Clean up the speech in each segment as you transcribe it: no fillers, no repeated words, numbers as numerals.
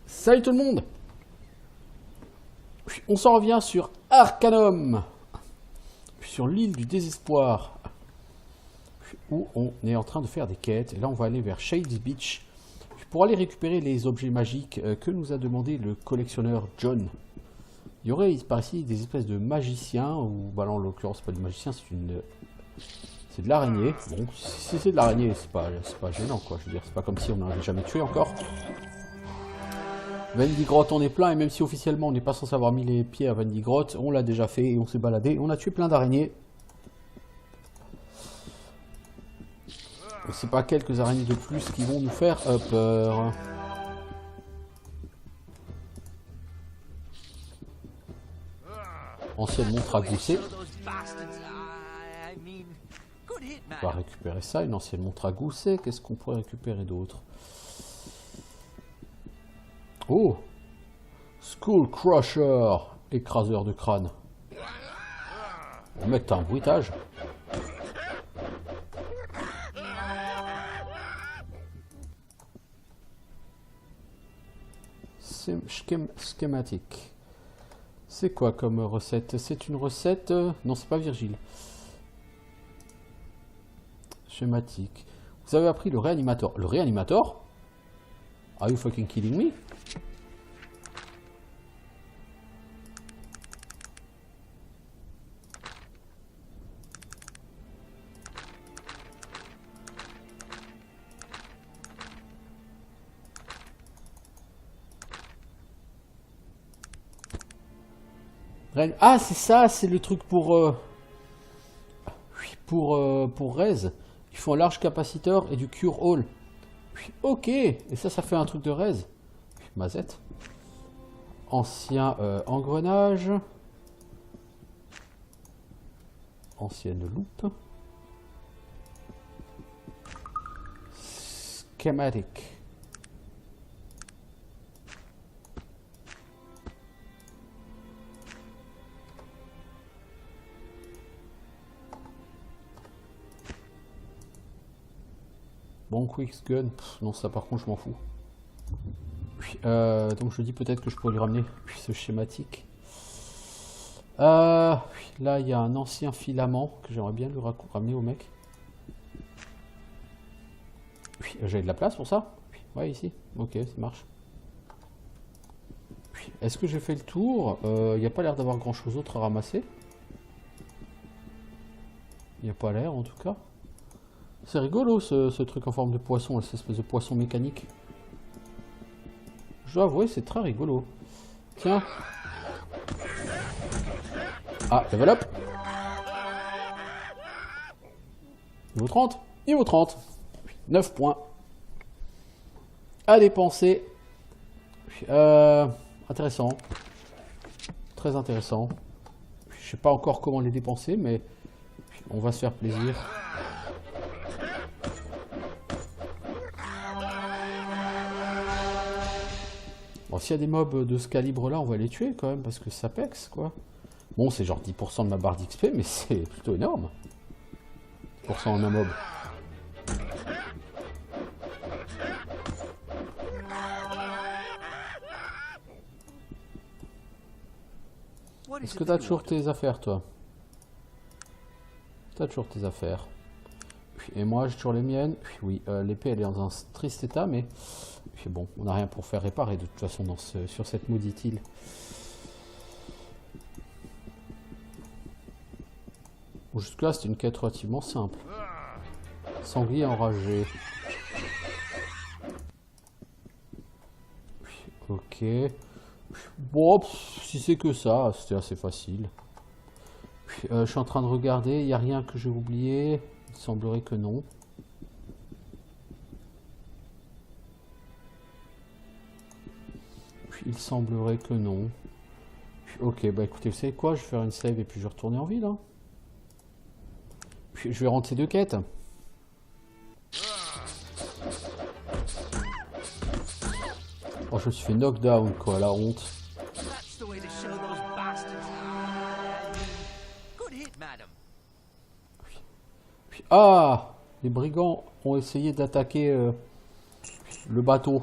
Salut tout le monde. On s'en revient sur Arcanum, sur l'île du désespoir, où on est en train de faire des quêtes. Et là on va aller vers Shades Beach pour aller récupérer les objets magiques que nous a demandé le collectionneur John. Il y aurait par ici des espèces de magiciens, ou bah là en l'occurrence c'est pas du magicien, c'est de l'araignée. Bon, si c'est de l'araignée, c'est pas gênant quoi, je veux dire, c'est pas comme si on n'en avait jamais tué encore. Vendigroth on est plein, et même si officiellement on n'est pas censé avoir mis les pieds à Vendigroth, on l'a déjà fait et on s'est baladé, on a tué plein d'araignées. C'est pas quelques araignées de plus qui vont nous faire peur. Ancienne montre à gousset. On va récupérer ça, une ancienne montre à gousset. Qu'est-ce qu'on pourrait récupérer d'autre? Oh, Skull Crusher, écraseur de crâne. Oh, mec, t'as un bruitage. Schématique. C'est quoi comme recette? C'est une recette... non, c'est pas Virgile. Schématique. Vous avez appris le réanimateur. Le réanimateur? Are you fucking kidding me? Ah, c'est ça, c'est le truc pour Rez. Ils font un large capaciteur et du cure all. Ok, et ça fait un truc de Rez. Mazette. Ancien engrenage. Ancienne loupe. Schematic. Bon, Quick Gun, non, ça par contre je m'en fous. Donc je dis peut-être que je pourrais lui ramener ce schématique. Là il y a un ancien filament que j'aimerais bien lui ramener au mec. J'ai de la place pour ça? Ouais, ici. Ok, ça marche. Est-ce que j'ai fait le tour? Il n'y a pas l'air d'avoir grand chose d'autre à ramasser. Il n'y a pas l'air en tout cas. C'est rigolo ce truc en forme de poisson, cette espèce de poisson mécanique. Je dois avouer, c'est très rigolo. Tiens. Ah, level up. Niveau 30. Niveau 30. 9 points. À dépenser. Intéressant. Très intéressant. Je sais pas encore comment les dépenser, mais on va se faire plaisir. Bon, s'il y a des mobs de ce calibre-là, on va les tuer quand même, parce que ça pexe, quoi. Bon, c'est genre 10% de ma barre d'XP, mais c'est plutôt énorme. 10% en un mob. Est-ce que t'as toujours tes affaires, toi? T'as toujours tes affaires. Et moi, j'ai toujours les miennes. Oui, l'épée, elle est dans un triste état, mais... bon, on n'a rien pour faire réparer de toute façon sur cette maudite île. Jusque là c'était une quête relativement simple. Sanglier enragé. Ok. Bon, si c'est que ça, c'était assez facile. Je suis en train de regarder, il n'y a rien que j'ai oublié. Il semblerait que non. Il semblerait que non. Ok, bah écoutez, vous savez quoi? Je vais faire une save et puis je vais retourner en ville. Hein. Puis je vais rendre ces deux quêtes. Oh, je me suis fait knockdown, quoi, la honte. Ah! Les brigands ont essayé d'attaquer Le bateau.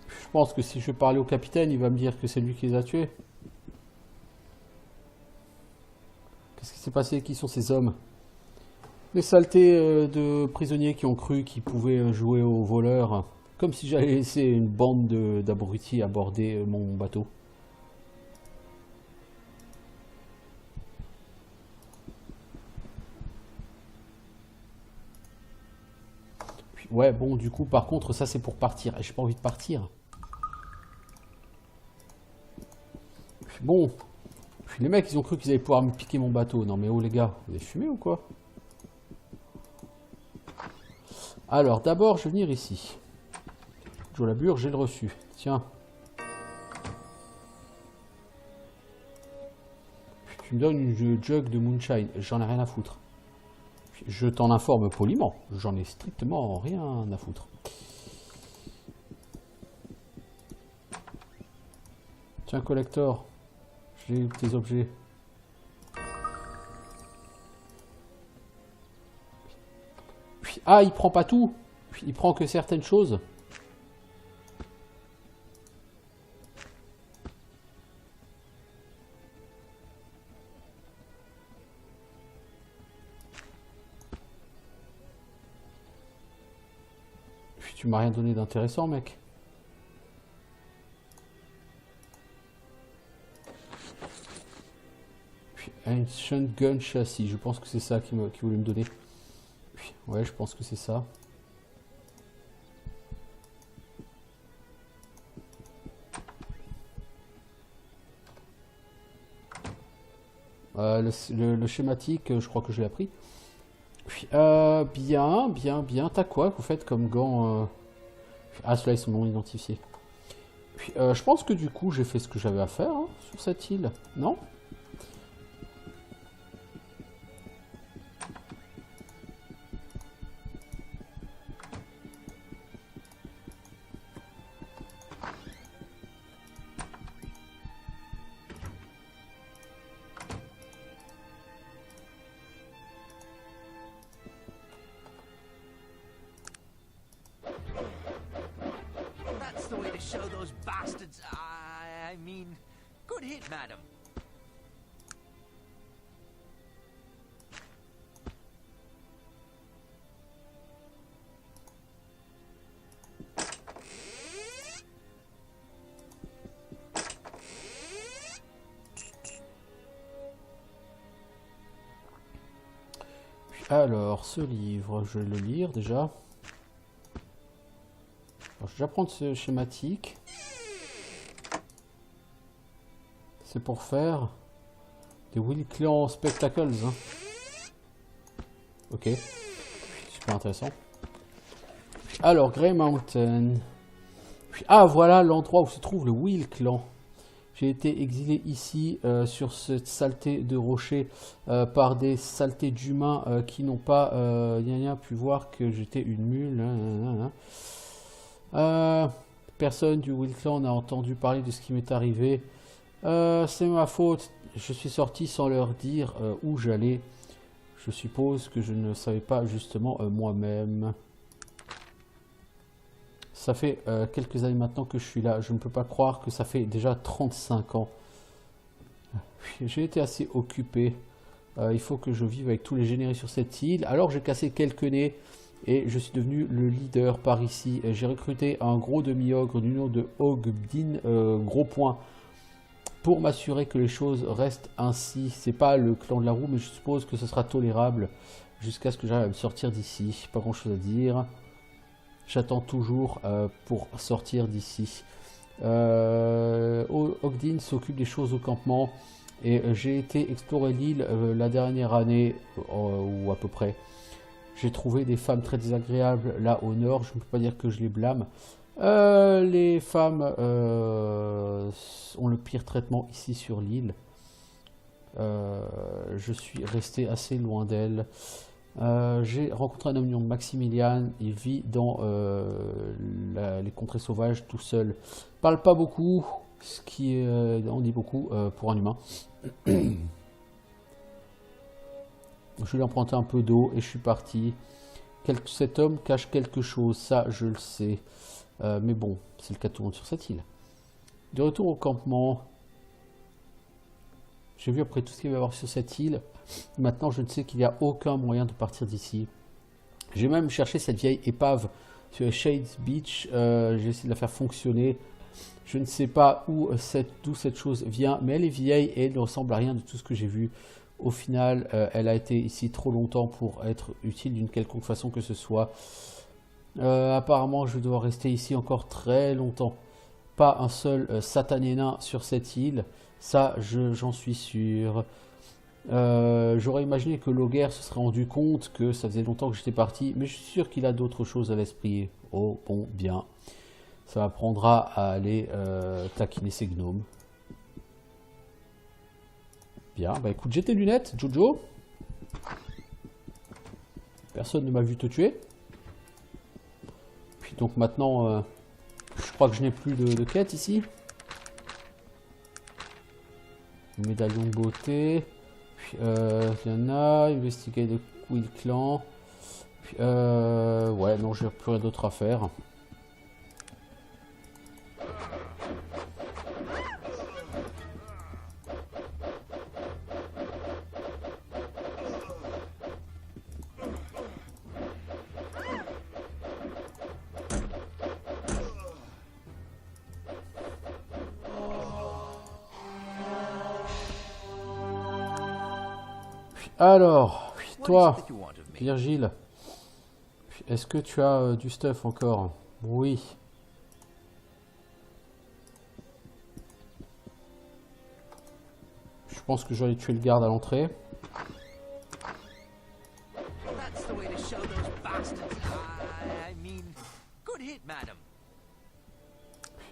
Je pense que si je vais parler au capitaine, il va me dire que c'est lui qui les a tués. Qu'est-ce qui s'est passé? Qui sont ces hommes? Les saletés de prisonniers qui ont cru qu'ils pouvaient jouer aux voleurs. Comme si j'allais laisser une bande d'abrutis aborder mon bateau. Puis, ouais, bon, du coup, par contre, ça c'est pour partir. J'ai pas envie de partir. Puis, bon. Puis, les mecs, ils ont cru qu'ils allaient pouvoir me piquer mon bateau. Non mais oh les gars, vous avez fumé ou quoi? Alors, d'abord, je vais venir ici. Joe Labure, j'ai le reçu. Tiens. Tu me donnes une jug de moonshine. J'en ai rien à foutre. Je t'en informe poliment. J'en ai strictement rien à foutre. Tiens, collector. J'ai eu tes objets. Ah, il prend pas tout. Il prend que certaines choses. Tu m'as rien donné d'intéressant, mec. Ancient Gun Chassis, je pense que c'est ça qu'il voulait me donner. Ouais, je pense que c'est ça. Le schématique, je crois que je l'ai appris. Bien. T'as quoi que vous faites comme gants Ah, ceux-là, ils sont non identifiés. Je pense que du coup, j'ai fait ce que j'avais à faire hein, sur cette île. Non? Madam. Alors, ce livre, je vais le lire déjà. Alors, je vais déjà prendre ce schématique. C'est pour faire des Will Clan Spectacles. Hein. Ok, super intéressant. Alors, Grey Mountain. Ah, voilà l'endroit où se trouve le Will Clan. J'ai été exilé ici sur cette saleté de rocher par des saletés d'humains qui n'ont pas pu voir que j'étais une mule. Personne du Will Clan n'a entendu parler de ce qui m'est arrivé. C'est ma faute. Je suis sorti sans leur dire où j'allais. Je suppose que je ne savais pas justement moi-même. Ça fait quelques années maintenant que je suis là. Je ne peux pas croire que ça fait déjà 35 ans. J'ai été assez occupé. Il faut que je vive avec tous les générés sur cette île. Alors j'ai cassé quelques nez et je suis devenu le leader par ici. J'ai recruté un gros demi-ogre du nom de Ogdin, gros point, pour m'assurer que les choses restent ainsi. C'est pas le clan de la roue, mais je suppose que ce sera tolérable jusqu'à ce que j'arrive à me sortir d'ici. Pas grand chose à dire. J'attends toujours pour sortir d'ici. Ogdin s'occupe des choses au campement et j'ai été explorer l'île la dernière année ou à peu près. J'ai trouvé des femmes très désagréables là au nord. Je ne peux pas dire que je les blâme. Les femmes ont le pire traitement ici sur l'île. Je suis resté assez loin d'elles. J'ai rencontré un homme nom Maximilian. Il vit dans les contrées sauvages tout seul. Parle pas beaucoup, ce qui en dit beaucoup pour un humain. Je lui ai emprunté un peu d'eau et je suis parti. Cet homme cache quelque chose, ça je le sais. Mais bon, c'est le cas de tout le monde sur cette île. De retour au campement, j'ai vu après tout ce qu'il va y avoir sur cette île. Maintenant, je ne sais qu'il n'y a aucun moyen de partir d'ici. J'ai même cherché cette vieille épave sur Shades Beach. J'ai essayé de la faire fonctionner. Je ne sais pas d'où cette chose vient, mais elle est vieille et elle ne ressemble à rien de tout ce que j'ai vu. Au final, elle a été ici trop longtemps pour être utile d'une quelconque façon que ce soit. Apparemment, je vais devoir rester ici encore très longtemps. Pas un seul satané nain sur cette île. Ça, j'en suis sûr. J'aurais imaginé que Loguer se serait rendu compte que ça faisait longtemps que j'étais parti, mais je suis sûr qu'il a d'autres choses à l'esprit. Oh, bon, bien. Ça m'apprendra à aller taquiner ses gnomes. Bien, bah écoute, j'ai tes lunettes, Jojo. Personne ne m'a vu te tuer. Puis donc maintenant, je crois que je n'ai plus de quête ici. Médaillon de beauté. Puis il y en a, investigate the Quill Clan. Puis ouais, non, j'ai plus rien d'autre à faire. Alors, toi, Virgile, est-ce que tu as du stuff encore? Oui. Je pense que j'allais tuer le garde à l'entrée.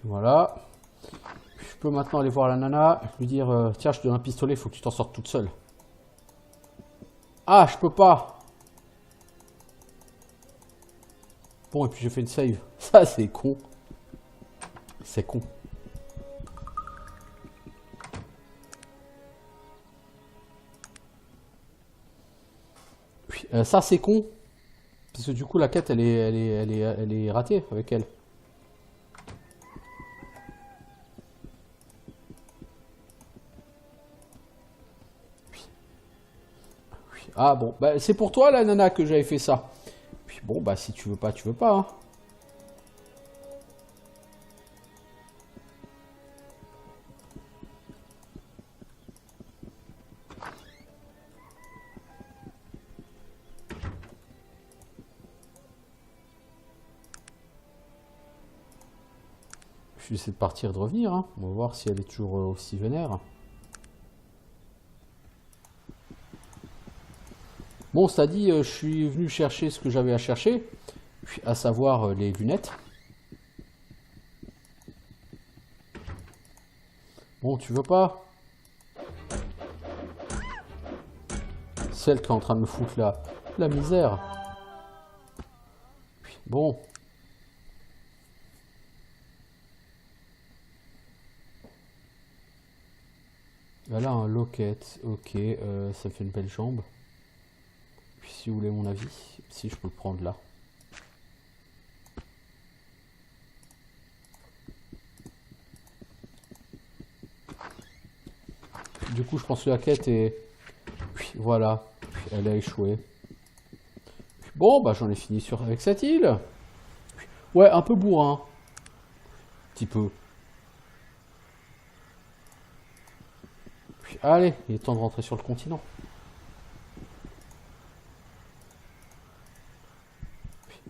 Voilà. Je peux maintenant aller voir la nana, lui dire tiens, je te donne un pistolet, il faut que tu t'en sortes toute seule. Ah, je peux pas. Bon, et puis j'ai fait une save. Ça, c'est con. C'est con. Puis, ça, c'est con. Parce que du coup, la quête, elle est ratée avec elle. Ah bon, bah, c'est pour toi la nana que j'avais fait ça. Puis bon, bah si tu veux pas, tu veux pas. Hein. Je vais essayer de partir et de revenir. Hein. On va voir si elle est toujours aussi vénère. Bon, ça dit, je suis venu chercher ce que j'avais à chercher, à savoir les lunettes. Bon, tu veux pas? Celle qui est en train de me foutre la misère. Bon. Voilà un locket. Ok, ça fait une belle jambe. Puis si vous voulez mon avis, si je peux le prendre là. Du coup, je pense que la quête est... Voilà, elle a échoué. Bon, bah j'en ai fini avec cette île. Ouais, un peu bourrin. Un petit peu. Allez, il est temps de rentrer sur le continent.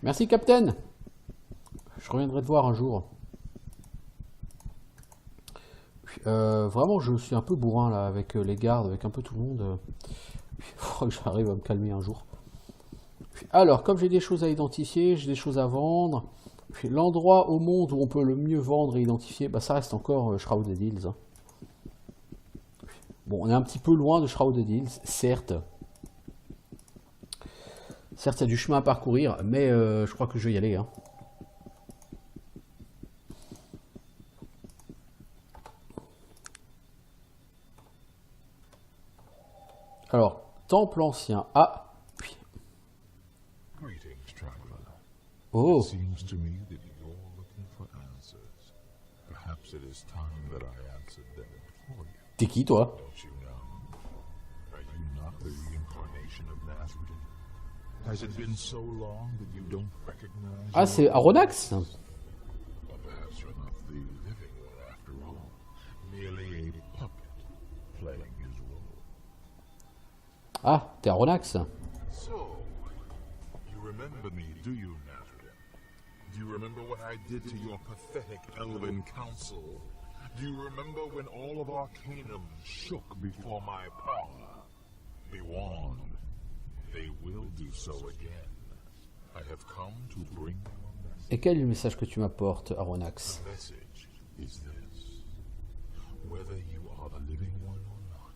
Merci, Captain. Je reviendrai te voir un jour. Vraiment, je suis un peu bourrin là avec les gardes, avec un peu tout le monde. Il faudra que j'arrive à me calmer un jour. Alors, comme j'ai des choses à identifier, j'ai des choses à vendre. L'endroit au monde où on peut le mieux vendre et identifier, bah, ça reste encore Shrouded Hills. Hein. Bon, on est un petit peu loin de Shrouded Hills, certes. Certes, il y a du chemin à parcourir, mais je crois que je vais y aller. Hein. Alors, temple ancien. Ah, puis. Greetings, traveler. Oh, It seems to me that you're looking for answers. Perhaps it is time that I answered them for you. t'es qui toi? Don't you know? Are you not the reincarnation of Nasruddin? Has it been so long that you don't recognize? Ah, c'est Aronnax? Or perhaps you're not the living one after all, merely a puppet playing his role. Ah, t'es Aronnax? So, you remember me, do you, Nasruddin? Do you remember what I did to your pathetic elven council? Do you remember when all of Arcanum shook before my power? Be warned, they will do so again. I have come to bring you a message. Et quel est le message que tu m'apportes, Aronnax? The message is this. Whether you are the living one or not,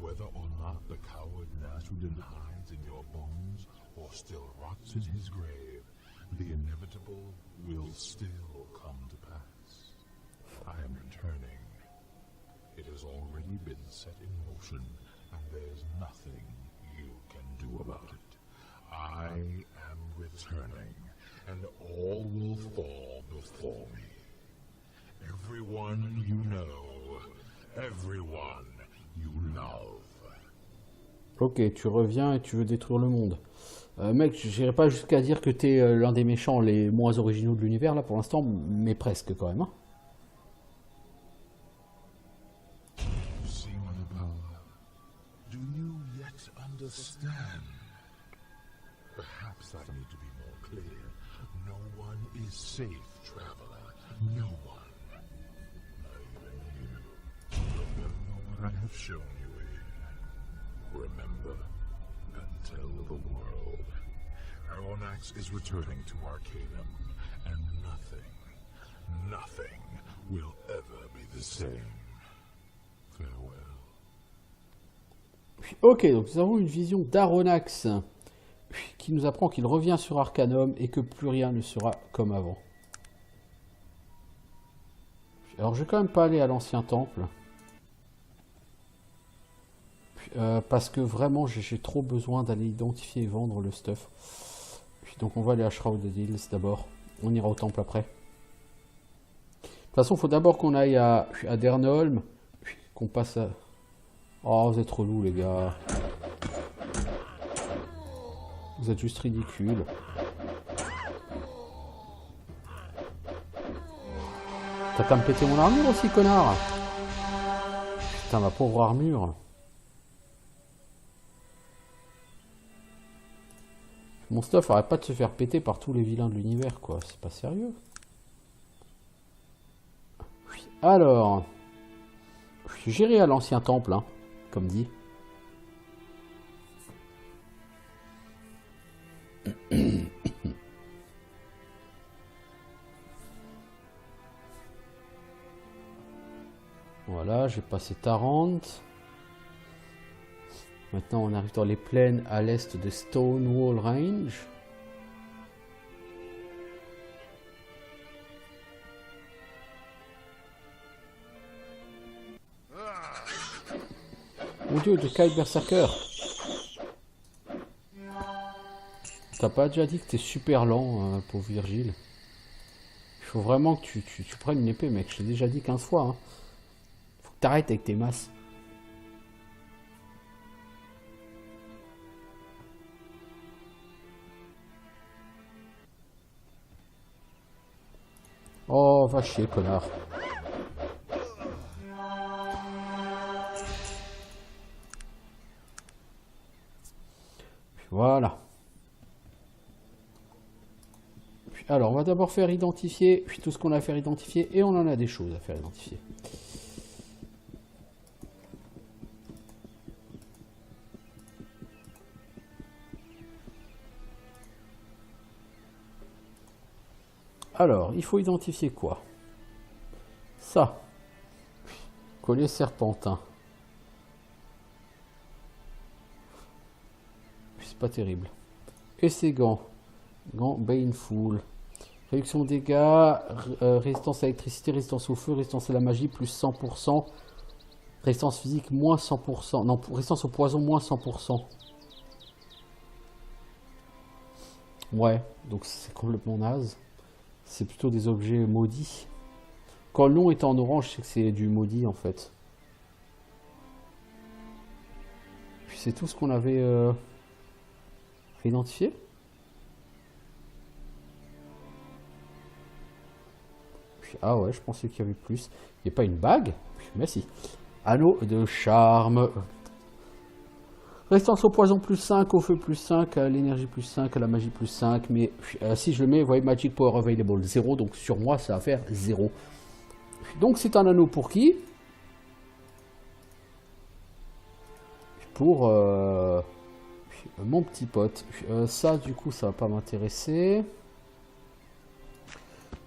whether or not the coward Nasruddin hides in your bones or still rots in his grave, the inevitable will still come to pass. I am returning. It has already been set in motion, and there's nothing you can do about it. I am returning, and all will fall before me. Everyone you know, everyone you love. Ok, tu reviens et tu veux détruire le monde. Mec, j'irai pas jusqu'à dire que t'es l'un des méchants les moins originaux de l'univers là pour l'instant, mais presque quand même. Hein. You see my power? Do you yet understand? Perhaps I need to be more clear. No one is safe, traveler. No one. Not even you. Remember what I have shown you here. Remember and tell the world. Aronnax is returning to Arcanum, and nothing will ever be the same. Farewell. Ok, donc nous avons une vision d'Aronnax qui nous apprend qu'il revient sur Arcanum et que plus rien ne sera comme avant. Alors je vais quand même pas aller à l'ancien temple. Parce que vraiment j'ai trop besoin d'aller identifier et vendre le stuff. Donc on va aller à Shrouded Hills d'abord. On ira au temple après. De toute façon, il faut d'abord qu'on aille à Dernholm. Qu'on passe à... Oh, vous êtes relous les gars. Vous êtes juste ridicules. T'as qu'à me péter mon armure aussi, connard. Putain, ma pauvre armure. Mon stuff arrête pas de se faire péter par tous les vilains de l'univers, quoi. C'est pas sérieux. Alors, j'irai à l'ancien temple, hein, comme dit. Voilà, j'ai passé Tarant. Maintenant, on arrive dans les plaines à l'est de Stonewall Range. Mon dieu, de Kite Berserker. T'as pas déjà dit que t'es super lent, pauvre Virgile? Il faut vraiment que tu prennes une épée, mec. Je t'ai déjà dit 15 fois. Hein. Faut que t'arrêtes avec tes masses. Oh, va chier, connard. Voilà. Alors, on va d'abord faire identifier tout ce qu'on a à faire identifier, et on en a des choses à faire identifier. Alors, il faut identifier quoi? Ça. Collier serpentin. C'est pas terrible. Et ses gants. Gants Baneful. Réduction de dégâts, résistance à l'électricité, résistance au feu, résistance à la magie, plus 100%. Résistance physique, moins 100%. Non, résistance au poison, moins 100%. Ouais, donc c'est complètement naze. C'est plutôt des objets maudits. Quand le nom est en orange, c'est que c'est du maudit en fait. Puis c'est tout ce qu'on avait identifié. Puis, ah ouais, je pensais qu'il y avait plus. Il n'y a pas une bague? Mais si. Anneau de charme. Résistance au poison plus 5, au feu plus 5, à l'énergie plus 5, à la magie plus 5. Mais si je le mets, vous voyez, Magic Power Available 0. Donc sur moi, ça va faire 0. Donc c'est un anneau pour qui? Pour mon petit pote. Ça, du coup, ça va pas m'intéresser.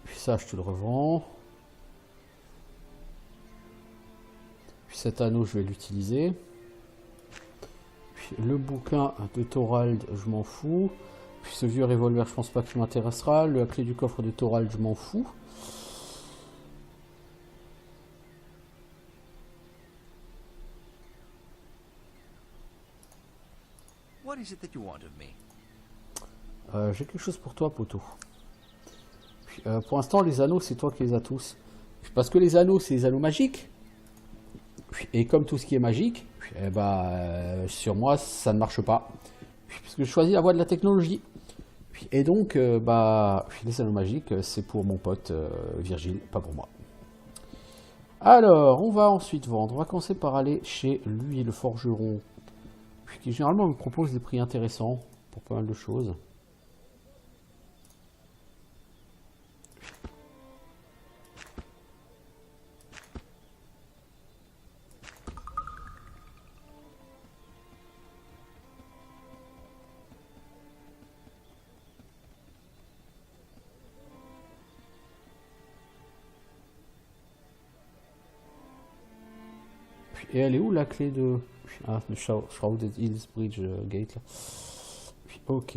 Puis ça, je te le revends. Puis cet anneau, je vais l'utiliser. Le bouquin de Thorald, je m'en fous. Puis ce vieux revolver, je pense pas que ça m'intéressera. La clé du coffre de Thorald, je m'en fous. J'ai quelque chose pour toi, poteau. Puis, pour l'instant, les anneaux, c'est toi qui les as tous. Puis, parce que les anneaux, c'est les anneaux magiques. Puis, et comme tout ce qui est magique, puis, sur moi, ça ne marche pas. Puis, parce que je choisis la voie de la technologie. Puis, et donc, les anneaux magiques, c'est pour mon pote Virgile, pas pour moi. Alors, on va ensuite vendre. On va commencer par aller chez lui, le forgeron. Puis, qui généralement me propose des prix intéressants pour pas mal de choses. Et elle est où la clé de... Ah, le Shrouded Hills Bridge Gate là. Ok.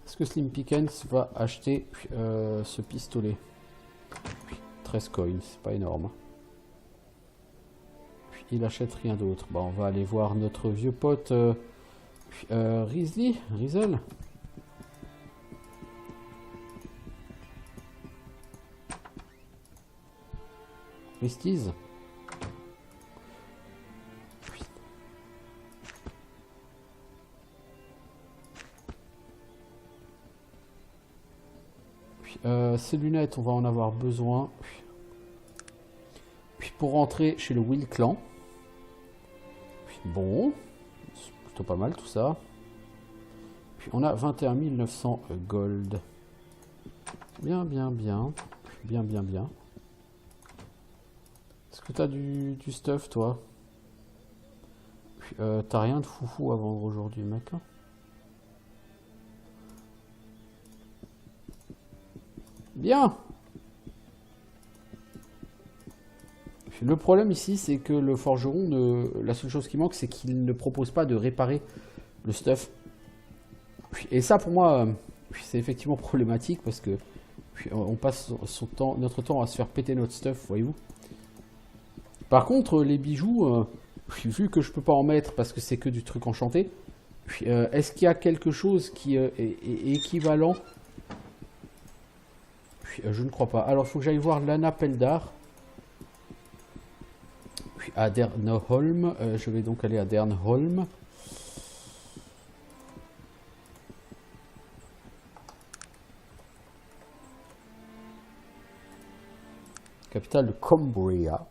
Est-ce que Slim Pickens va acheter ce pistolet? 13 coins, c'est pas énorme. Puis il achète rien d'autre. Bon, on va aller voir notre vieux pote Rizel. Ristiz. Ces lunettes, on va en avoir besoin. Puis pour rentrer chez le Will Clan. Puis bon, c'est plutôt pas mal tout ça. Puis on a 21 900 gold. Bien, bien, bien. Bien, bien, bien. Est-ce que t'as du stuff, toi? T'as rien de foufou à vendre aujourd'hui, mec. Hein? Bien. Le problème ici, c'est que le forgeron, la seule chose qui manque, c'est qu'il ne propose pas de réparer le stuff. Et ça, pour moi, c'est effectivement problématique parce que on passe notre temps à se faire péter notre stuff, voyez-vous. Par contre, les bijoux, vu que je peux pas en mettre parce que c'est que du truc enchanté, est-ce qu'il y a quelque chose qui est équivalent? Je ne crois pas. Alors, il faut que j'aille voir Lana Peldar. À Dernholm. Je vais donc aller à Dernholm. Capitale de Cumbria.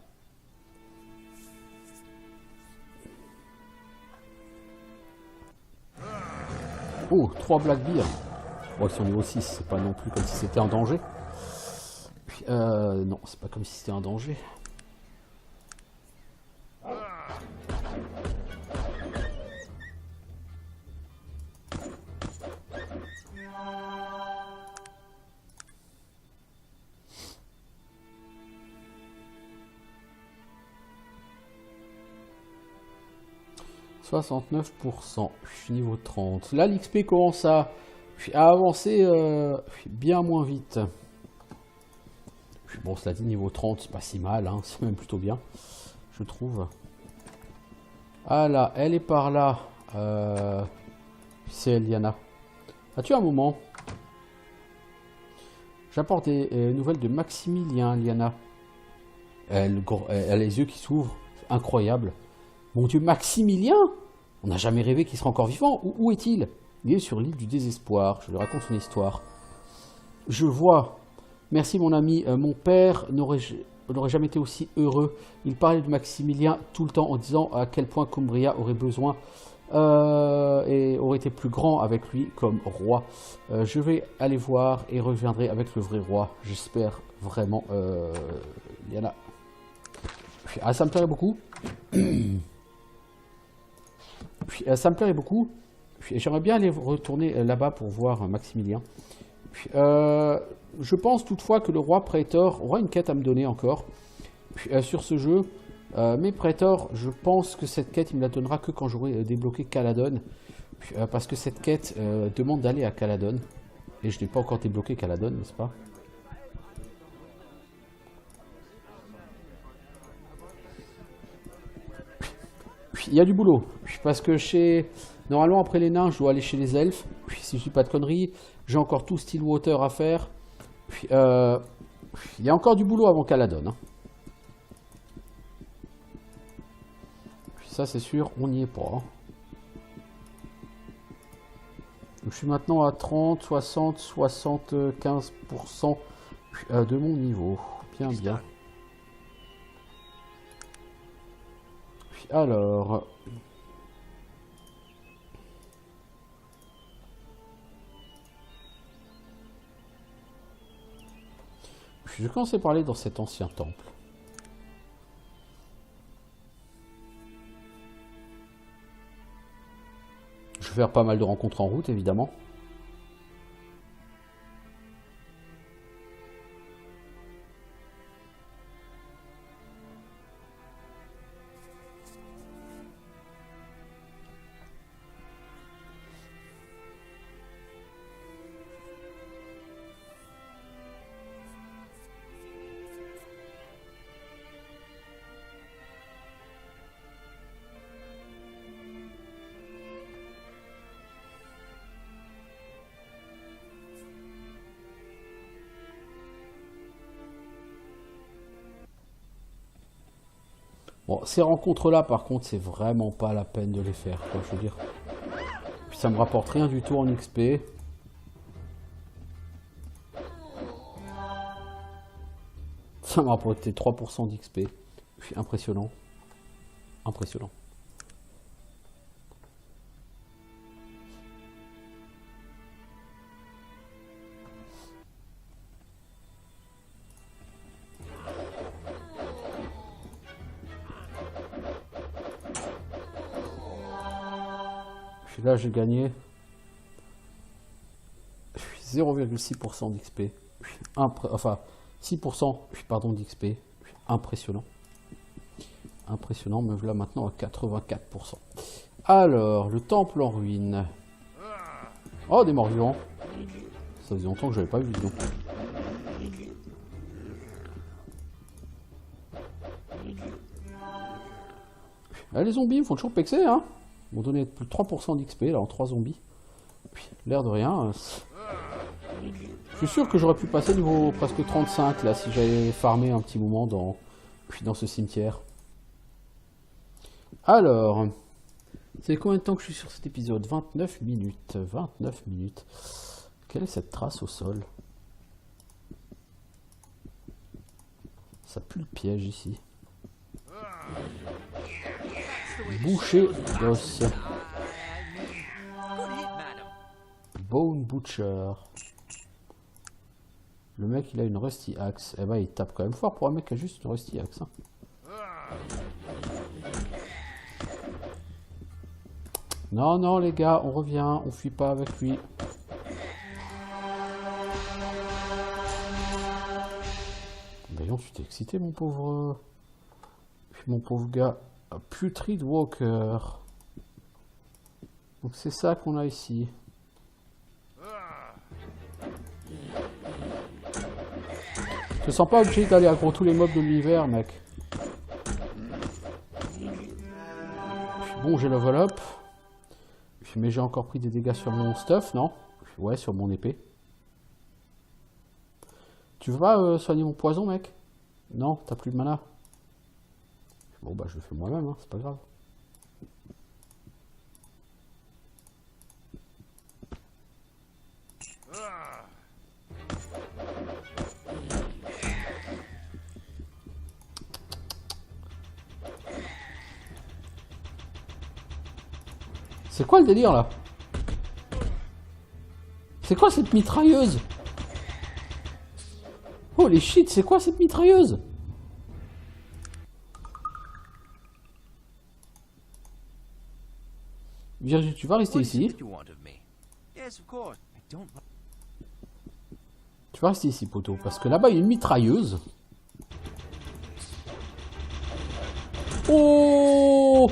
Oh, 3 Black Beer. Bon, ils sont niveau 6, c'est pas non plus comme si c'était en danger. Puis, non, c'est pas comme si c'était un danger. 69%. Je suis niveau 30. Là, l'XP commence à avancer bien moins vite. Bon, cela dit, niveau 30, c'est pas si mal. Hein, c'est même plutôt bien, je trouve. Ah là, elle est par là. C'est Eliana. As-tu un moment? J'apporte des nouvelles de Maximilien, Liana. Elle a les yeux qui s'ouvrent. Incroyable. Mon Dieu, Maximilien? On n'a jamais rêvé qu'il serait encore vivant. Où est-il? Il est sur l'île du désespoir. Je lui raconte son histoire. Je vois. Merci mon ami. Mon père n'aurait jamais été aussi heureux. Il parlait de Maximilien tout le temps en disant à quel point Cumbria aurait besoin et aurait été plus grand avec lui comme roi. Je vais aller voir et reviendrai avec le vrai roi. J'espère vraiment. Il y en a. Ah, ça me plairait beaucoup. Ça me plairait beaucoup. J'aimerais bien aller retourner là-bas pour voir Maximilien. Je pense toutefois que le roi Praetor aura une quête à me donner encore sur ce jeu. Mais Praetor, je pense que cette quête, il me la donnera que quand j'aurai débloqué Caladon. Parce que cette quête demande d'aller à Caladon. Et je n'ai pas encore débloqué Caladon, n'est-ce pas? Il y a du boulot. Parce que normalement, après les nains, je dois aller chez les elfes. Si je dis pas de conneries, j'ai encore tout Stillwater à faire. Il y a encore du boulot avant Caladon. Hein. Ça, c'est sûr, on n'y est pas. Hein. Je suis maintenant à 30, 60, 75% de mon niveau. Bien, bien. Alors... Je vais commencer par aller dans cet ancien temple. Je vais faire pas mal de rencontres en route, évidemment. Bon, ces rencontres-là, par contre, c'est vraiment pas la peine de les faire, quoi, je veux dire. Puis ça me rapporte rien du tout en XP. Ça m'a rapporté 3% d'XP. Puis impressionnant. Impressionnant. Là, j'ai gagné 0,6% d'XP. Enfin, 6% pardon, d'XP. Impressionnant. Impressionnant, me voilà maintenant à 84%. Alors, le temple en ruine. Oh, des morts vivants. Ça faisait longtemps que je n'avais pas vu, dis donc. Ah, les zombies, ils me font toujours pexer, hein. Ils m'ont donné plus de 3% d'XP là en 3 zombies. L'air de rien. Je suis sûr que j'aurais pu passer niveau presque 35 là si j'avais farmé un petit moment dans ce cimetière. Alors, c'est combien de temps que je suis sur cet épisode? 29 minutes. 29 minutes. Quelle est cette trace au sol? Ça pue le piège ici. Boucher d'os. Bone Butcher. Le mec il a une Rusty Axe. Eh ben il tape quand même fort pour un mec qui a juste une Rusty Axe. Hein. Non, non les gars, on revient, on fuit pas avec lui. Voyons, tu t'es excité mon pauvre gars. Putrid Walker. Donc c'est ça qu'on a ici. Je me sens pas obligé d'aller contre tous les mobs de l'univers, mec. Bon, j'ai level up. Mais j'ai encore pris des dégâts sur mon stuff, non? Ouais, sur mon épée. Tu veux pas soigner mon poison, mec? Non, t'as plus de mana. Bon, bah je le fais moi-même, hein, c'est pas grave. C'est quoi le délire là? C'est quoi cette mitrailleuse? Oh les shit, c'est quoi cette mitrailleuse? Virgile, tu vas rester ici. Tu vas rester ici, poteau, parce que là-bas il y a une mitrailleuse. Oh!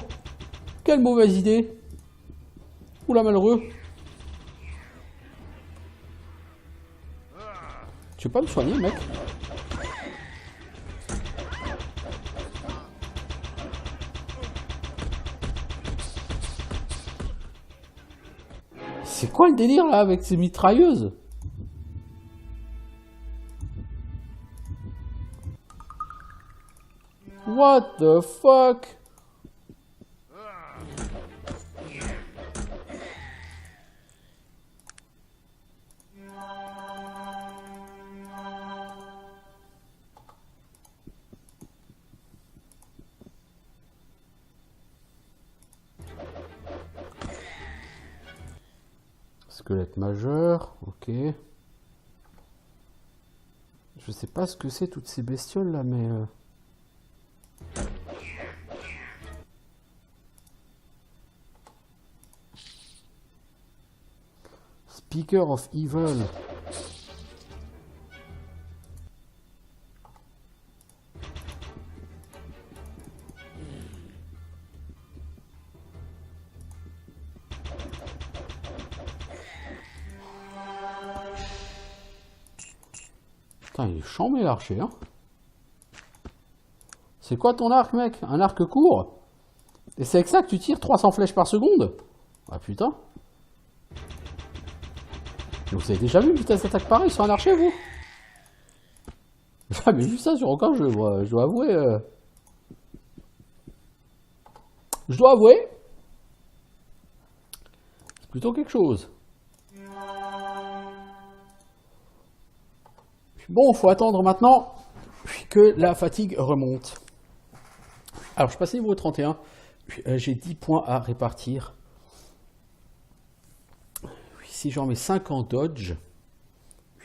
Quelle mauvaise idée! Oula, malheureux! Tu veux pas me soigner, mec? C'est quoi le délire là avec ces mitrailleuses? What the fuck? Squelette majeur, ok. Je sais pas ce que c'est toutes ces bestioles là, mais... Speaker of Evil. Putain, il est chambé l'archer, hein. C'est quoi ton arc, mec? Un arc court? Et c'est avec ça que tu tires 300 flèches par seconde? Ah putain. Vous avez déjà vu une vitesse d'attaque pareille sur un archer, vous? J'ai jamais vu ça sur aucun jeu, moi. Je dois avouer... Je dois avouer... C'est plutôt quelque chose. Bon, faut attendre maintenant que la fatigue remonte. Alors, je passe niveau 31. J'ai 10 points à répartir. Si j'en mets 5 en dodge,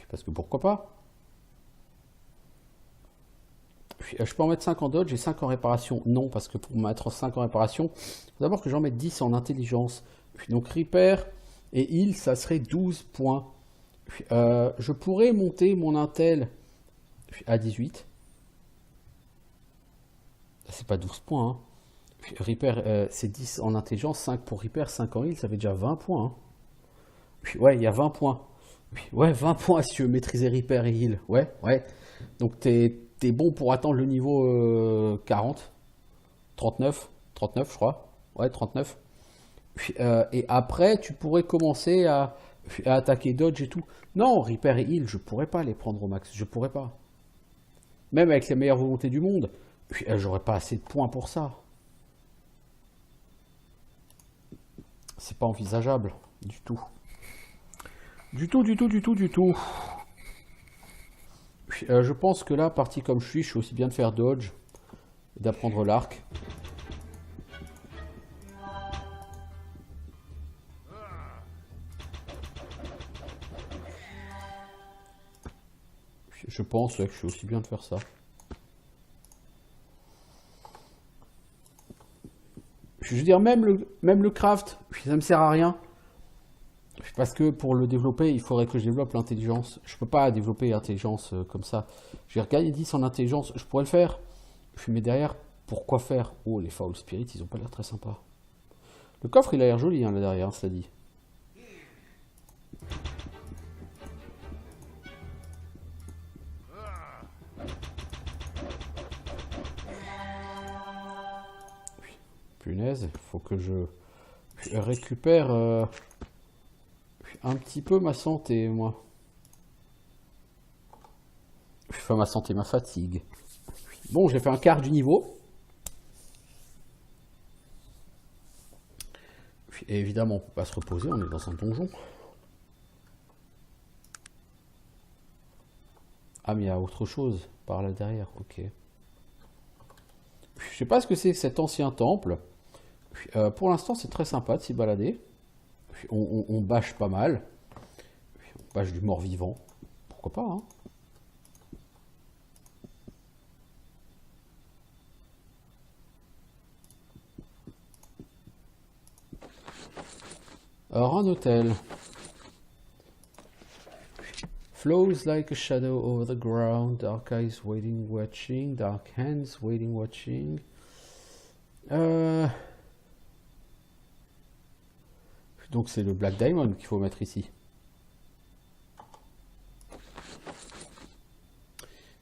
parce que pourquoi pas. Je peux en mettre 5 en dodge et 5 en réparation. Non, parce que pour mettre 5 en réparation, il faut d'abord que j'en mette 10 en intelligence. Donc repair et heal, ça serait 12 points. Je pourrais monter mon intel à 18. C'est pas 12 points. Hein. Repair, c'est 10 en intelligence, 5 pour repair, 5 en heal, ça fait déjà 20 points. Hein. Ouais, il y a 20 points. Ouais, 20 points si tu veux maîtriser repair et heal. Ouais, ouais. Donc t'es bon pour atteindre le niveau 40. 39, je crois. Ouais, 39. Et après, tu pourrais commencer à attaquer dodge et tout. Non, repair et heal, je pourrais pas les prendre au max. Je pourrais pas. Même avec les meilleures volontés du monde, j'aurais pas assez de points pour ça. C'est pas envisageable du tout. Du tout. Je pense que là, parti comme je suis aussi bien de faire dodge et d'apprendre l'arc. Je pense que je suis aussi bien de faire ça. Je veux dire, même le craft, ça me sert à rien. Parce que pour le développer, il faudrait que je développe l'intelligence. Je peux pas développer l'intelligence comme ça. J'ai regagné 10 en intelligence, je pourrais le faire. Mais derrière, pourquoi faire? Oh, les Foul Spirits, ils ont pas l'air très sympas. Le coffre, il a l'air joli, hein, là derrière, cela dit. Punaise, il faut que je récupère un petit peu ma santé, moi. Enfin, ma santé, ma fatigue. Bon, j'ai fait un quart du niveau. Et évidemment, on ne peut pas se reposer, on est dans un donjon. Ah, mais il y a autre chose par là derrière, ok. Je sais pas ce que c'est cet ancien temple. Pour l'instant, c'est très sympa de s'y balader. On bâche pas mal. On bâche du mort-vivant. Pourquoi pas, hein. Alors, un hôtel. Flows like a shadow over the ground. Dark eyes waiting, watching. Dark hands waiting, watching. Donc c'est le Black Diamond qu'il faut mettre ici.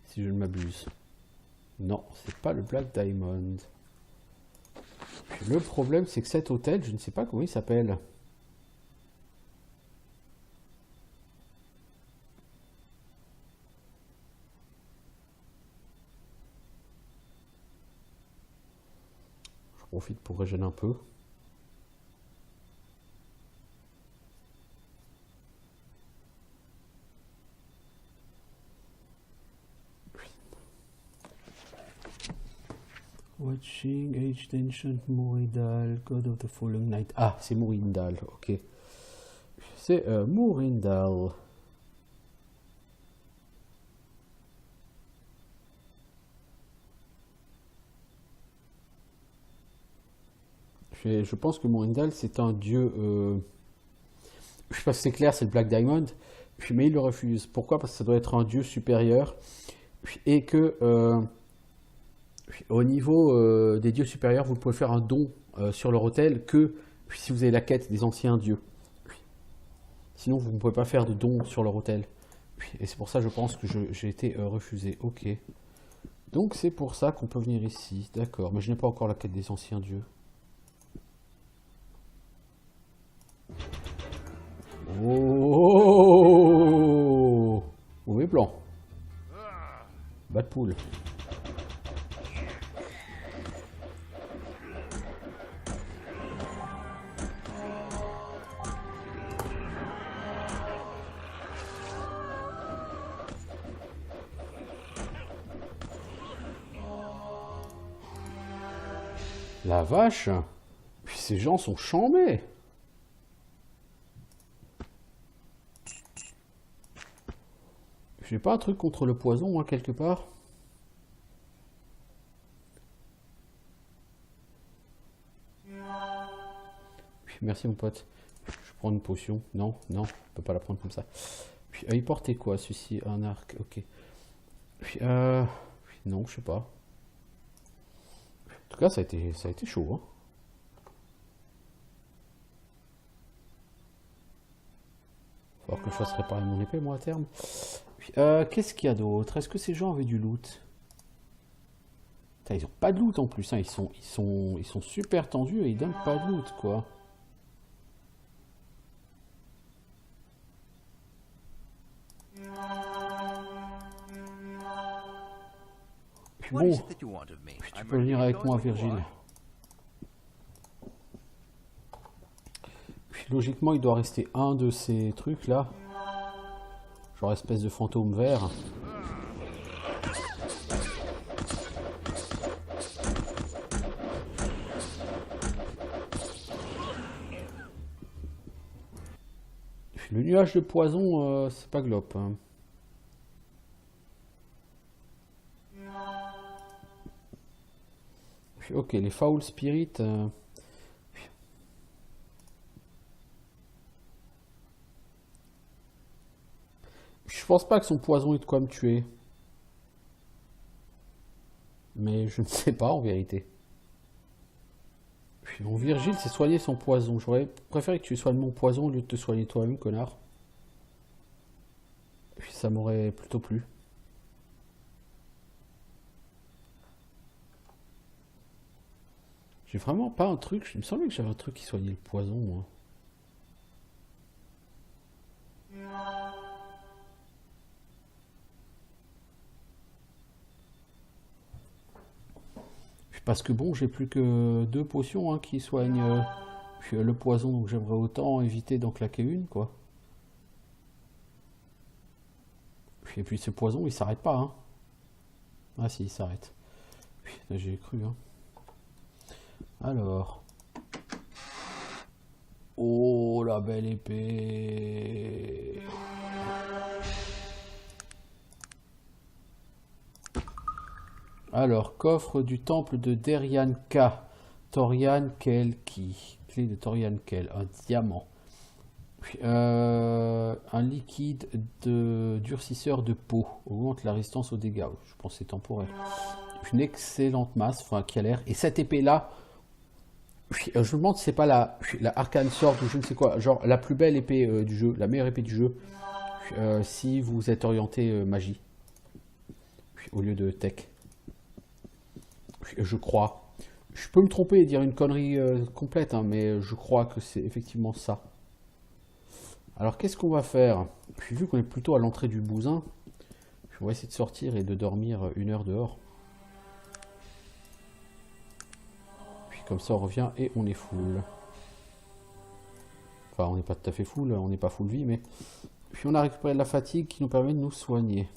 Si je ne m'abuse. Non, c'est pas le Black Diamond. Le problème, c'est que cet hôtel, je ne sais pas comment il s'appelle. Je profite pour régénérer un peu. Watching, Aged Ancient, Mourindal, God of the Fallen Night. Ah, c'est Mourindal, ok. C'est Mourindal. Je pense que Mourindal, c'est un dieu... je sais pas si c'est clair, c'est le Black Diamond. Mais il le refuse. Pourquoi? Parce que ça doit être un dieu supérieur. Et que... au niveau des dieux supérieurs, vous pouvez faire un don sur leur autel que si vous avez la quête des anciens dieux. Sinon, vous ne pouvez pas faire de don sur leur autel. Et c'est pour ça, je pense, que j'ai été refusé. Ok. Donc, c'est pour ça qu'on peut venir ici. D'accord. Mais je n'ai pas encore la quête des anciens dieux. Oh! Mauvais plan. Bas de poule. La vache! Puis ces gens sont chambés! J'ai pas un truc contre le poison, moi, quelque part? Merci, mon pote. Je prends une potion. Non, non, on peut pas la prendre comme ça. Puis, il portait quoi, celui-ci? Un arc, ok. Puis, non, je sais pas. En tout cas, ça a été chaud, hein. Il va falloir que je fasse réparer mon épée, moi, à terme. Qu'est-ce qu'il y a d'autre? Est-ce que ces gens avaient du loot? Putain, ils ont pas de loot en plus, hein. Ils sont super tendus et ils donnent pas de loot, quoi. Puis bon, puis tu peux venir avec moi, Virgile. Puis logiquement, il doit rester un de ces trucs là. Genre espèce de fantôme vert. Puis le nuage de poison, c'est pas glop, hein. Puis, ok, les foul spirits. Je pense pas que son poison ait de quoi me tuer. Mais je ne sais pas en vérité. Puis mon Virgile s'est soigné son poison. J'aurais préféré que tu soignes mon poison au lieu de te soigner toi-même, connard. Puis ça m'aurait plutôt plu. J'ai vraiment pas un truc. Il me semblait que j'avais un truc qui soignait le poison, moi. Parce que bon, j'ai plus que 2 potions hein, qui soignent le poison, donc j'aimerais autant éviter d'en claquer une, quoi. Et puis ce poison, il s'arrête pas, hein. Ah si, il s'arrête. J'ai cru, hein. Alors. Oh, la belle épée. Alors, coffre du temple de Derianka. Torian Kelki. Clé de Torian Kel. Un diamant. Puis, un liquide de durcisseur de peau. Augmente la résistance aux dégâts. Je pense que c'est temporaire. Une excellente masse, enfin, qui a l'air. Et cette épée-là, je me demande si c'est pas la Arcane Sword ou je ne sais quoi. Genre la plus belle épée du jeu, la meilleure épée du jeu. Si vous êtes orienté magie. Au lieu de tech. Je crois. Je peux me tromper et dire une connerie complète, hein, mais je crois que c'est effectivement ça. Alors qu'est-ce qu'on va faire? Puis vu qu'on est plutôt à l'entrée du bousin, on va essayer de sortir et de dormir 1 heure dehors. Puis comme ça on revient et on est full. Enfin on n'est pas tout à fait full, on n'est pas full vie, mais... Puis on a récupéré de la fatigue qui nous permet de nous soigner.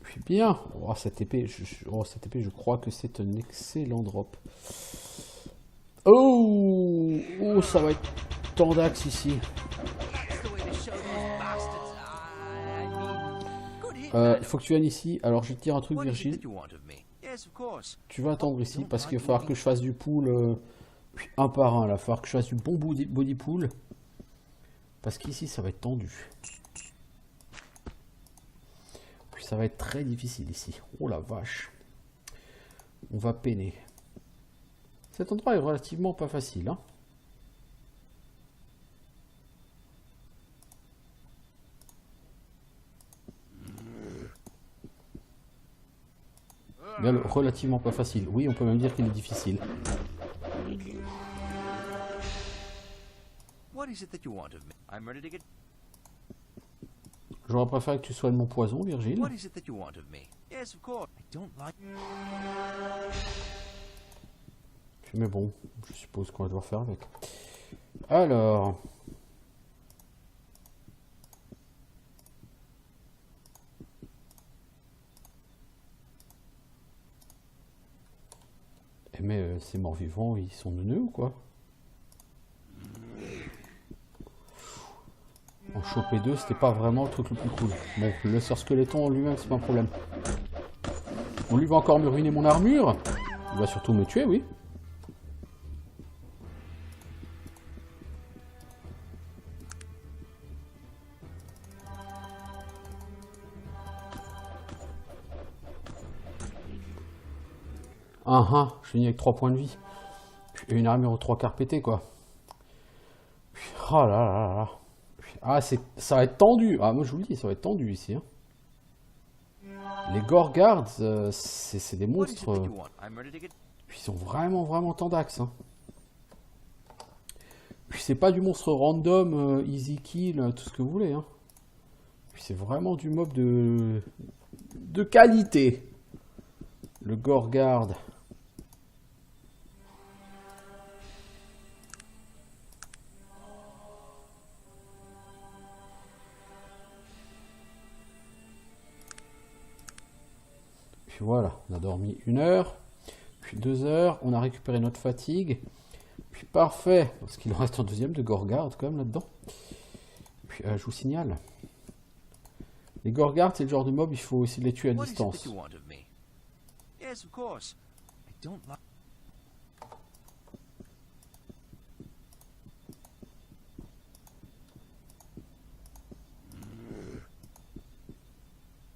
Puis bien, oh, cette épée, je crois que c'est un excellent drop. Oh, oh, ça va être tendax ici. Il faut que tu viennes ici. Alors je vais te dire un truc, Virgile. Tu vas attendre ici parce qu'il va falloir que je fasse du pool un par un. Là, il va falloir que je fasse du bon body pool. Parce qu'ici, ça va être tendu. Puis ça va être très difficile ici. Oh la vache. On va peiner. Cet endroit est relativement pas facile, hein. Bien, relativement pas facile. Oui, on peut même dire qu'il est difficile. J'aurais préféré que tu soignes mon poison, Virgile. Mais bon, je suppose qu'on va devoir faire avec. Alors... Mais ces morts-vivants, ils sont neuneux ou quoi? En choper 2, c'était pas vraiment le truc le plus cool. Bon, le sœur squeletton en lui-même, c'est pas un problème. On lui va encore me ruiner mon armure. Il va surtout me tuer, oui. Je finis avec 3 points de vie. Et une armure aux 3 quarts pétée, quoi. Oh là là là. Ah, ça va être tendu. Ah, moi je vous le dis, ça va être tendu ici. Hein. Les Gorgards, c'est des monstres. Puis ils sont vraiment, vraiment tendax. Hein. Puis c'est pas du monstre random, easy kill, tout ce que vous voulez. Hein. Puis c'est vraiment du mob de qualité. Le Gorgard. Puis voilà, on a dormi 1 heure, puis 2 heures, on a récupéré notre fatigue, puis parfait, parce qu'il en reste un deuxième de Gorgard quand même là-dedans. Puis je vous signale, les Gorgards c'est le genre de mob, il faut essayer de les tuer à distance.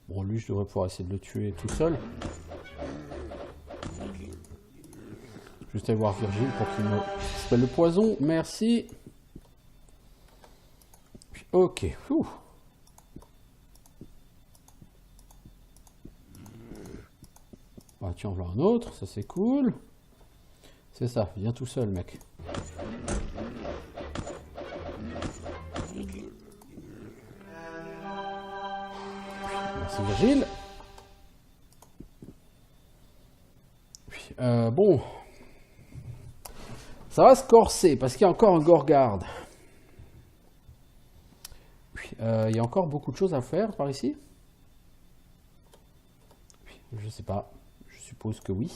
Bon, lui, je devrais pouvoir essayer de le tuer tout seul. Juste aller voir Virgile pour qu'il me spelle le poison. Merci. Puis, ok. Ouh. Ah, tiens, voilà un autre. Ça, c'est cool. C'est ça. Viens tout seul, mec. Merci, Virgile. Puis, bon. Ça va se corser parce qu'il y a encore un Gorgard. Il y a encore beaucoup de choses à faire par ici. Je sais pas. Je suppose que oui.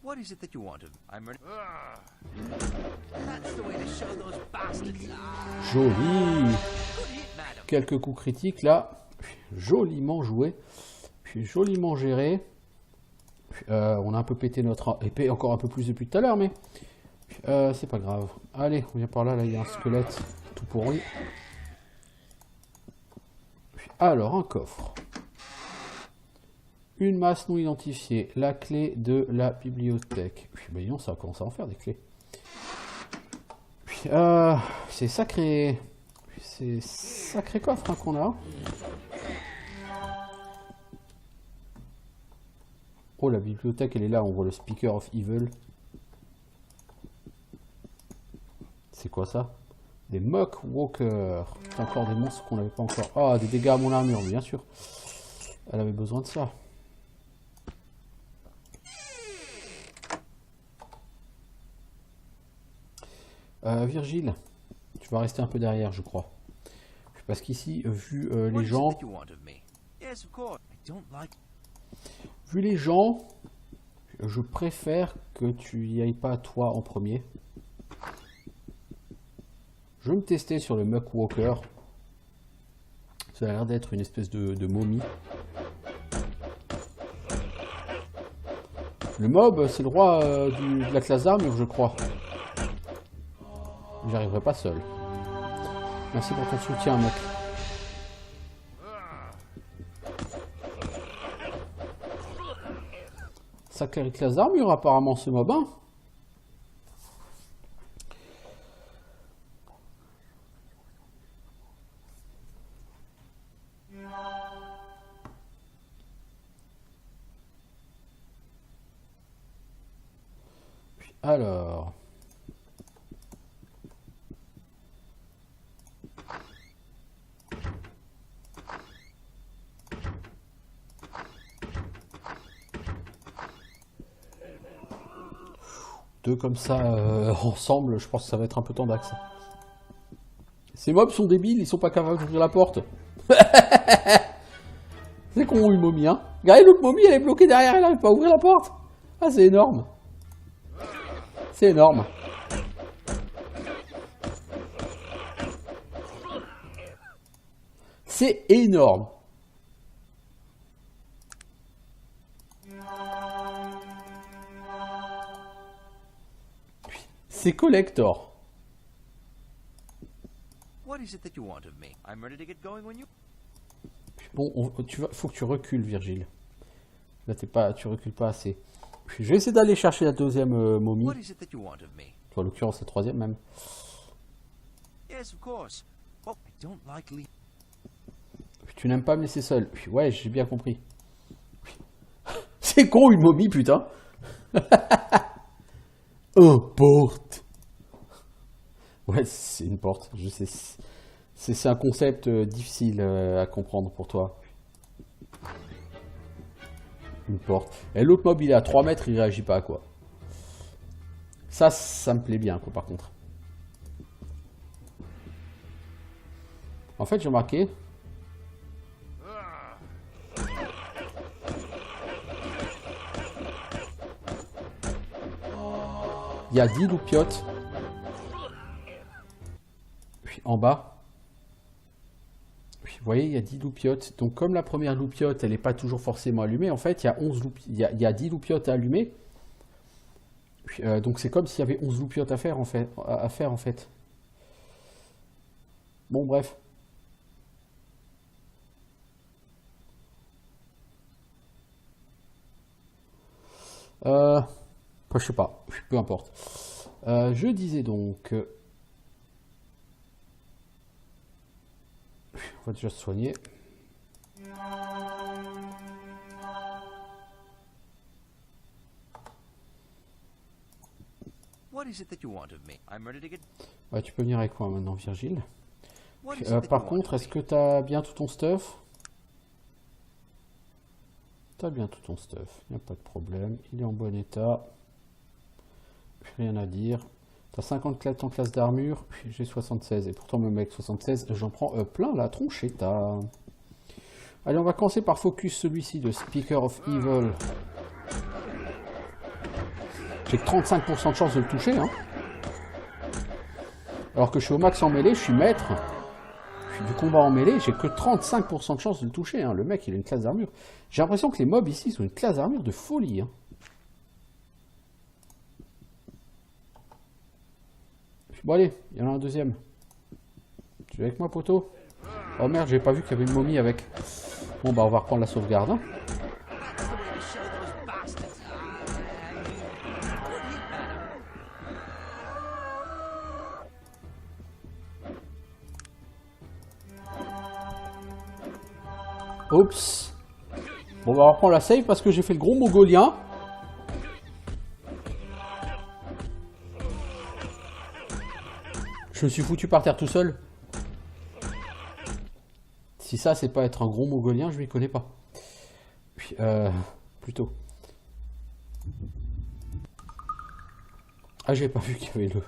What is it that you want of me? I'm ready. That's the way to show those bastards. Joli. Good hit, madam. Quelques coups critiques là. Joliment joué. Puis joliment géré. On a un peu pété notre épée encore un peu plus depuis tout à l'heure, mais c'est pas grave. Allez, on vient par là. Là, il y a un squelette tout pourri. Alors, un coffre. Une masse non identifiée. La clé de la bibliothèque. Ben non, ça commence à en faire des clés. C'est sacré. C'est sacré coffre hein, qu'on a. Oh, la bibliothèque, elle est là. On voit le Speaker of Evil. C'est quoi ça? Des Muck Walkers. Encore des monstres qu'on n'avait pas encore. Ah, des dégâts à mon armure, bien sûr. Elle avait besoin de ça. Virgile, tu vas rester un peu derrière, je crois. Parce qu'ici, vu les gens... Vu les gens, je préfère que tu y ailles pas toi en premier. Je vais me tester sur le Muck Walker. Ça a l'air d'être une espèce de momie. Le mob, c'est le roi de la classe d'armure, je crois. J'y arriverai pas seul. Merci pour ton soutien, mec. Sacrée classe d'armure, apparemment, ce mob, hein. Alors... Deux comme ça ensemble, je pense que ça va être un peu tendax. Ces mobs sont débiles, ils sont pas capables d'ouvrir la porte. C'est con une momie, hein. Regardez l'autre momie, elle est bloquée derrière, elle n'arrive pas à ouvrir la porte. Ah, c'est énorme. C'est énorme. C'est énorme. C'est collector. Bon, faut que tu recules, Virgile. Là, tu recules pas assez. Je vais essayer d'aller chercher la deuxième momie. En l'occurrence, la troisième même. Tu n'aimes pas me laisser seul. Ouais, j'ai bien compris. C'est con une momie, putain. Oh, porte. Ouais, c'est une porte. Je sais. C'est un concept difficile à comprendre pour toi. Une porte. Et l'autre mob, il est à 3 mètres, il réagit pas, quoi. Ça me plaît bien, quoi, par contre. En fait, j'ai remarqué... Il y a 10 loupiotes. Puis en bas. Puis, vous voyez, il y a 10 loupiotes. Donc comme la première loupiote, elle n'est pas toujours forcément allumée, en fait, il y a 11 il y a 10 loupiotes à allumer. Puis, donc c'est comme s'il y avait 11 loupiotes à faire en fait. Bon bref. Je sais pas, peu importe. Je disais donc... on va déjà se soigner. What is it that you want of me? I'm ready to get. Ouais, tu peux venir avec moi maintenant, Virgile. What Puis, is it that par you want contre, of est-ce me? que t'as bien tout ton stuff? T'as bien tout ton stuff, il n'y a pas de problème. Il est en bon état. Rien à dire. T'as 54 en classe d'armure, j'ai 76. Et pourtant, même avec 76, j'en prends plein la tronche. Allez, on va commencer par focus celui-ci de Speaker of Evil. J'ai 35% de chance de le toucher. Hein. Alors que je suis au max en mêlée, je suis maître. Je suis du combat en mêlée, j'ai que 35% de chance de le toucher. Hein. Le mec, il a une classe d'armure. J'ai l'impression que les mobs ici sont une classe d'armure de folie. Hein. Bon allez, il y en a un deuxième. Tu es avec moi, poteau? Oh merde, j'ai pas vu qu'il y avait une momie avec. Bon bah on va reprendre la sauvegarde. Hein. Oups. Bon, on va reprendre la save parce que j'ai fait le gros mongolien. Je me suis foutu par terre tout seul. Si ça, c'est pas être un gros mongolien, je m'y connais pas. Puis, plutôt. Ah, j'ai pas vu qu'il y avait le...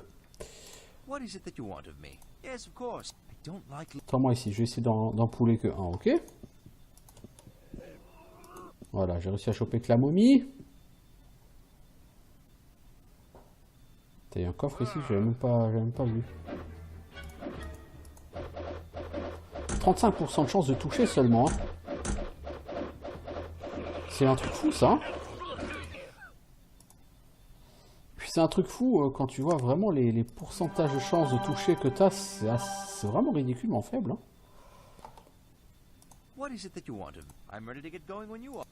What is it that you want of me? Yes, of course. I don't like. Attends-moi ici, je vais essayer d'en pouler que un, ok? Voilà, j'ai réussi à choper que la momie. Il y a un coffre ici, j'avais même pas vu. 35% de chance de toucher seulement. Hein. C'est un truc fou ça. Puis c'est un truc fou quand tu vois vraiment les pourcentages de chance de toucher que tu as, c'est vraiment ridiculement faible. Hein. What is it that you want of me? I'm ready to get going when you are.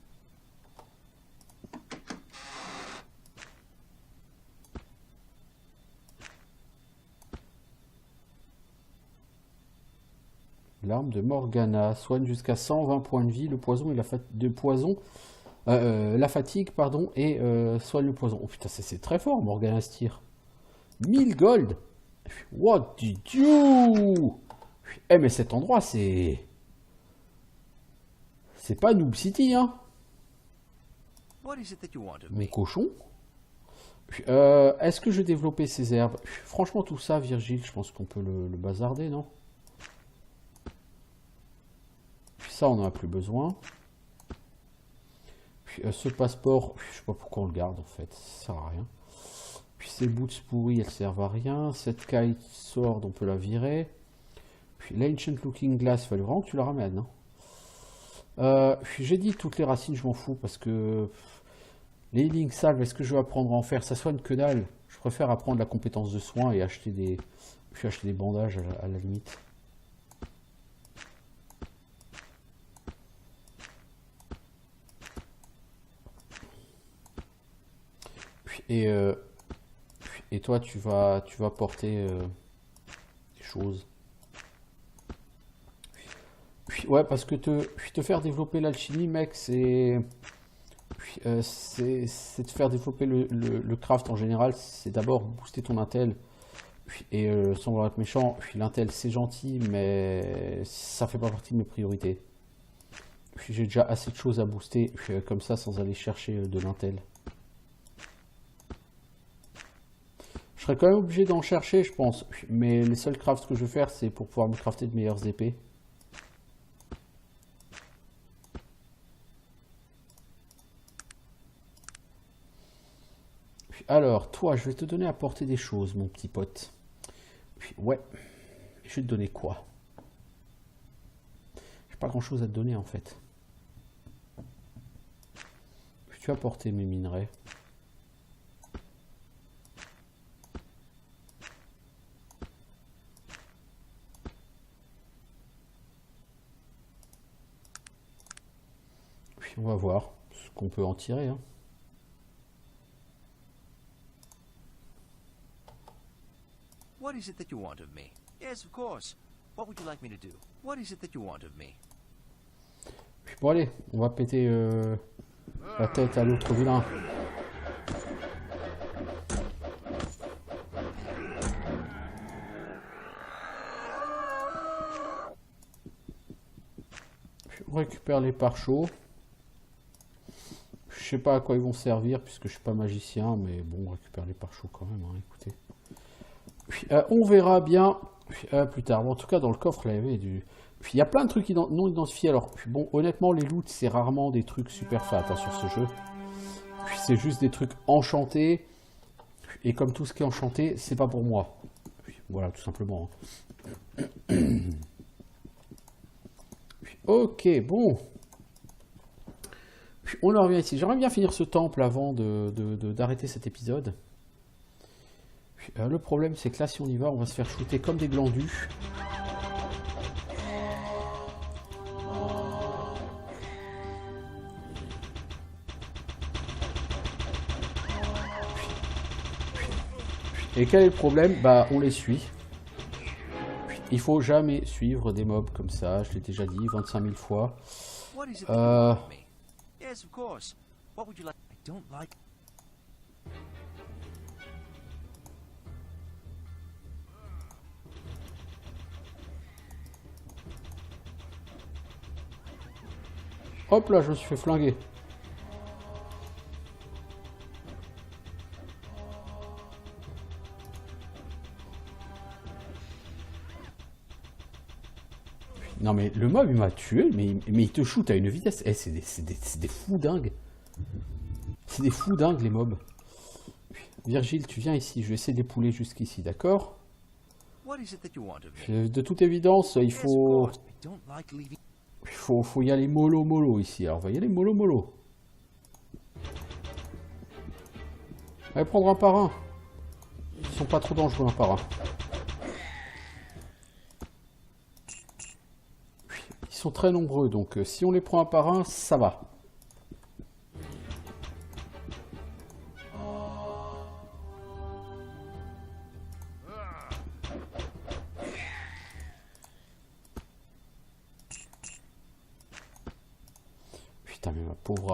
L'arme de Morgana soigne jusqu'à 120 points de vie, le poison et la fatigue, pardon, et soigne le poison. Oh putain, c'est très fort, Morgana se tire. 1000 gold. What did you? Eh mais cet endroit, c'est pas Noob City, hein. What is it that you want of Mon me? cochon. Est-ce que je vais développer ces herbes? Franchement, tout ça, Virgile, je pense qu'on peut le bazarder, non? Ça, on n'en a plus besoin. Puis, ce passeport, je sais pas pourquoi on le garde en fait, ça sert à rien. Puis ces boots pourris, elles servent à rien. Cette kite sword, on peut la virer. Puis l'ancient looking glass, il fallait vraiment que tu la ramènes. Hein. J'ai dit toutes les racines, je m'en fous parce que les healing salves, est-ce que je vais apprendre à en faire? Ça soigne que dalle. Je préfère apprendre la compétence de soin et acheter des bandages à la limite. Et toi, tu vas porter des choses. Ouais, parce que te faire développer l'alchimie, mec, c'est de faire développer le craft en général. C'est d'abord booster ton intel. Et sans vouloir être méchant, l'intel c'est gentil, mais ça fait pas partie de mes priorités. J'ai déjà assez de choses à booster comme ça sans aller chercher de l'intel. Je serais quand même obligé d'en chercher, je pense. Mais les seuls crafts que je vais faire, c'est pour pouvoir me crafter de meilleures épées. Alors, toi, je vais te donner à porter des choses, mon petit pote. Ouais. Je vais te donner quoi? J'ai pas grand chose à te donner, en fait. Tu vas porter mes minerais. voir ce qu'on peut en tirer. Hein. What is it that you want of me? Yes, of course. What would you like me to do? What is it that you want of me? Puis bon allez, on va péter la tête à l'autre vilain. Puis on récupère les pare-chauds. Je sais pas à quoi ils vont servir puisque je suis pas magicien, mais bon, on récupère les pare-chauds quand même, hein, écoutez. Puis, on verra bien plus tard. Bon, en tout cas, dans le coffre, là, il y avait du... Puis, il y a plein de trucs non identifiés. Alors, puis, bon, honnêtement, les loots, c'est rarement des trucs super fat hein, sur ce jeu. Puis, c'est juste des trucs enchantés. Et comme tout ce qui est enchanté, c'est pas pour moi. Puis, voilà, tout simplement. Hein. Puis, ok, bon. Puis, on en revient ici. J'aimerais bien finir ce temple avant d'arrêter cet épisode. Le problème c'est que là si on y va on va se faire shooter comme des glandus. Et quel est le problème? Bah on les suit. Il faut jamais suivre des mobs comme ça, je l'ai déjà dit 25 000 fois. Hop là, je me suis fait flinguer. Non mais le mob il m'a tué, mais il te shoot à une vitesse. Eh, c'est des fous dingues. C'est des fous dingues les mobs. Virgile, tu viens ici, je vais essayer d'épouler jusqu'ici, d'accord? De toute évidence, il faut y aller mollo ici. Alors on va y aller mollo. Allez, prendre un par un. Ils sont pas trop dangereux un par un. Ils sont très nombreux, donc si on les prend un par un, ça va. Putain, mais ma pauvre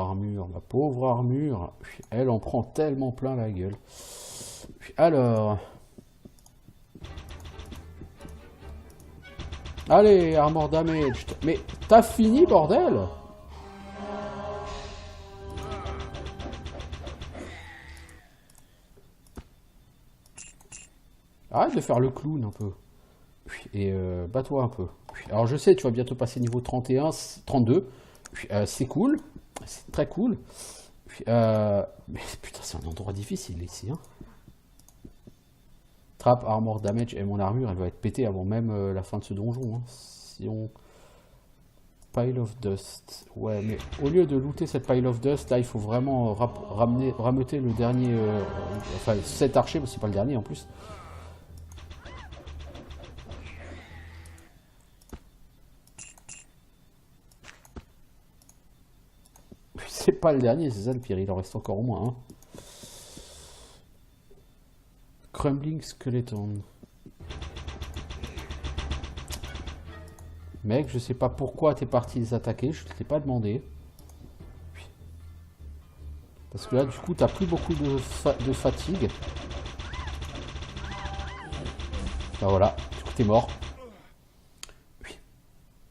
armure, elle en prend tellement plein la gueule. Alors... Allez, armor damage. Mais t'as fini, bordel? Arrête de faire le clown un peu. Et bats-toi un peu. Alors je sais, tu vas bientôt passer niveau 31, 32. C'est cool. C'est très cool. Mais putain, c'est un endroit difficile ici. Hein. Trap, armor damage et mon armure, elle va être pétée avant même la fin de ce donjon. Hein. Si on... Pile of dust. Ouais, mais au lieu de looter cette pile of dust, là, il faut vraiment rameuter le dernier... enfin, cet archer, mais c'est pas le dernier en plus. C'est pas le dernier, c'est ça le pire, il en reste encore au moins un. Crumbling Skeleton. Mec, je sais pas pourquoi t'es parti les attaquer, je te l'ai pas demandé. Parce que là, du coup, t'as plus beaucoup de fatigue. Ben voilà, du coup, t'es mort.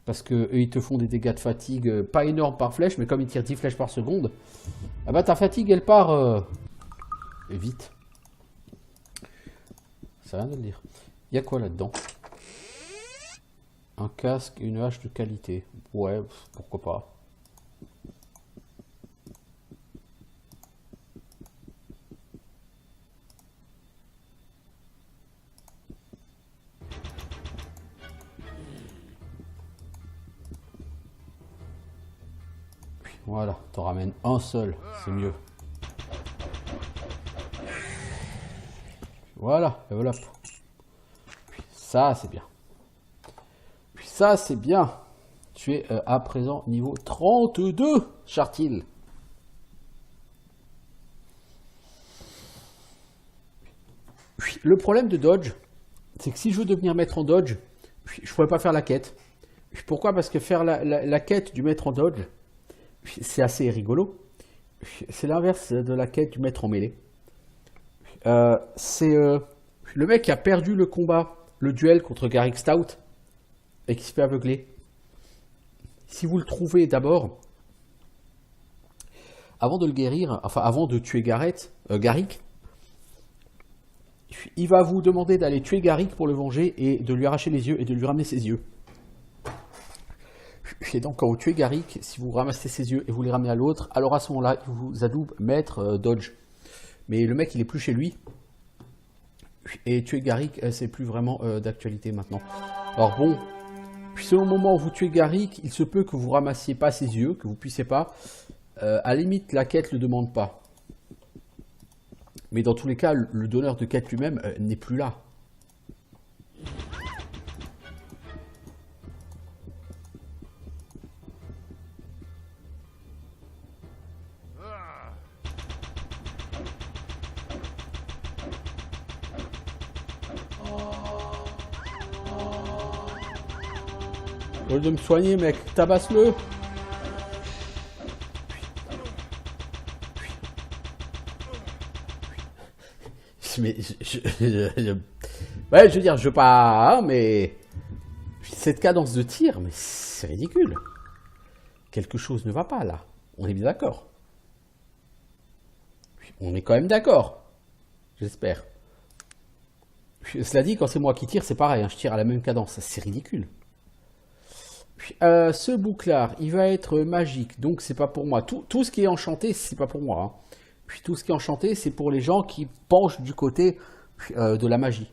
Parce que eux, ils te font des dégâts de fatigue pas énormes par flèche, mais comme ils tirent 10 flèches par seconde, ah bah ta fatigue, elle part vite. Ça rien de le dire. Il y a quoi là-dedans? Un casque et une hache de qualité. Ouais, pourquoi pas. Voilà, t'en ramènes un seul, c'est mieux. Voilà, et voilà. Ça, c'est bien. Ça, c'est bien. Tu es à présent niveau 32. Chartil. Le problème de dodge, c'est que si je veux devenir maître en dodge, je pourrais pas faire la quête. Pourquoi? Parce que faire la quête du maître en dodge, c'est assez rigolo. C'est l'inverse de la quête du maître en mêlée. C'est le mec qui a perdu le combat, le duel contre Garrick Stout et qui se fait aveugler. Si vous le trouvez d'abord, avant de le guérir, enfin avant de tuer Garrick, il va vous demander d'aller tuer Garrick pour le venger et de lui arracher les yeux et de lui ramener ses yeux. Et donc quand vous tuez Garrick, si vous ramassez ses yeux et vous les ramenez à l'autre, alors à ce moment-là, il vous adoube maître dodge. Mais le mec, il est plus chez lui. Et tuer Garrick, c'est plus vraiment d'actualité maintenant. Alors bon, selon le moment où vous tuez Garrick, il se peut que vous ramassiez pas ses yeux, que vous puissiez pas. À la limite, la quête le demande pas. Mais dans tous les cas, le donneur de quête lui-même n'est plus là. Au lieu de me soigner, mec, tabasse-le. Mais ouais, je veux dire, je veux pas, hein, mais cette cadence de tir, mais c'est ridicule. Quelque chose ne va pas là. On est bien d'accord. On est quand même d'accord. J'espère. Cela dit, quand c'est moi qui tire, c'est pareil. Hein, je tire à la même cadence. C'est ridicule. Ce bouclard, il va être magique, donc c'est pas pour moi. Tout ce qui est enchanté, c'est pas pour moi. Hein. Puis tout ce qui est enchanté, c'est pour les gens qui penchent du côté de la magie.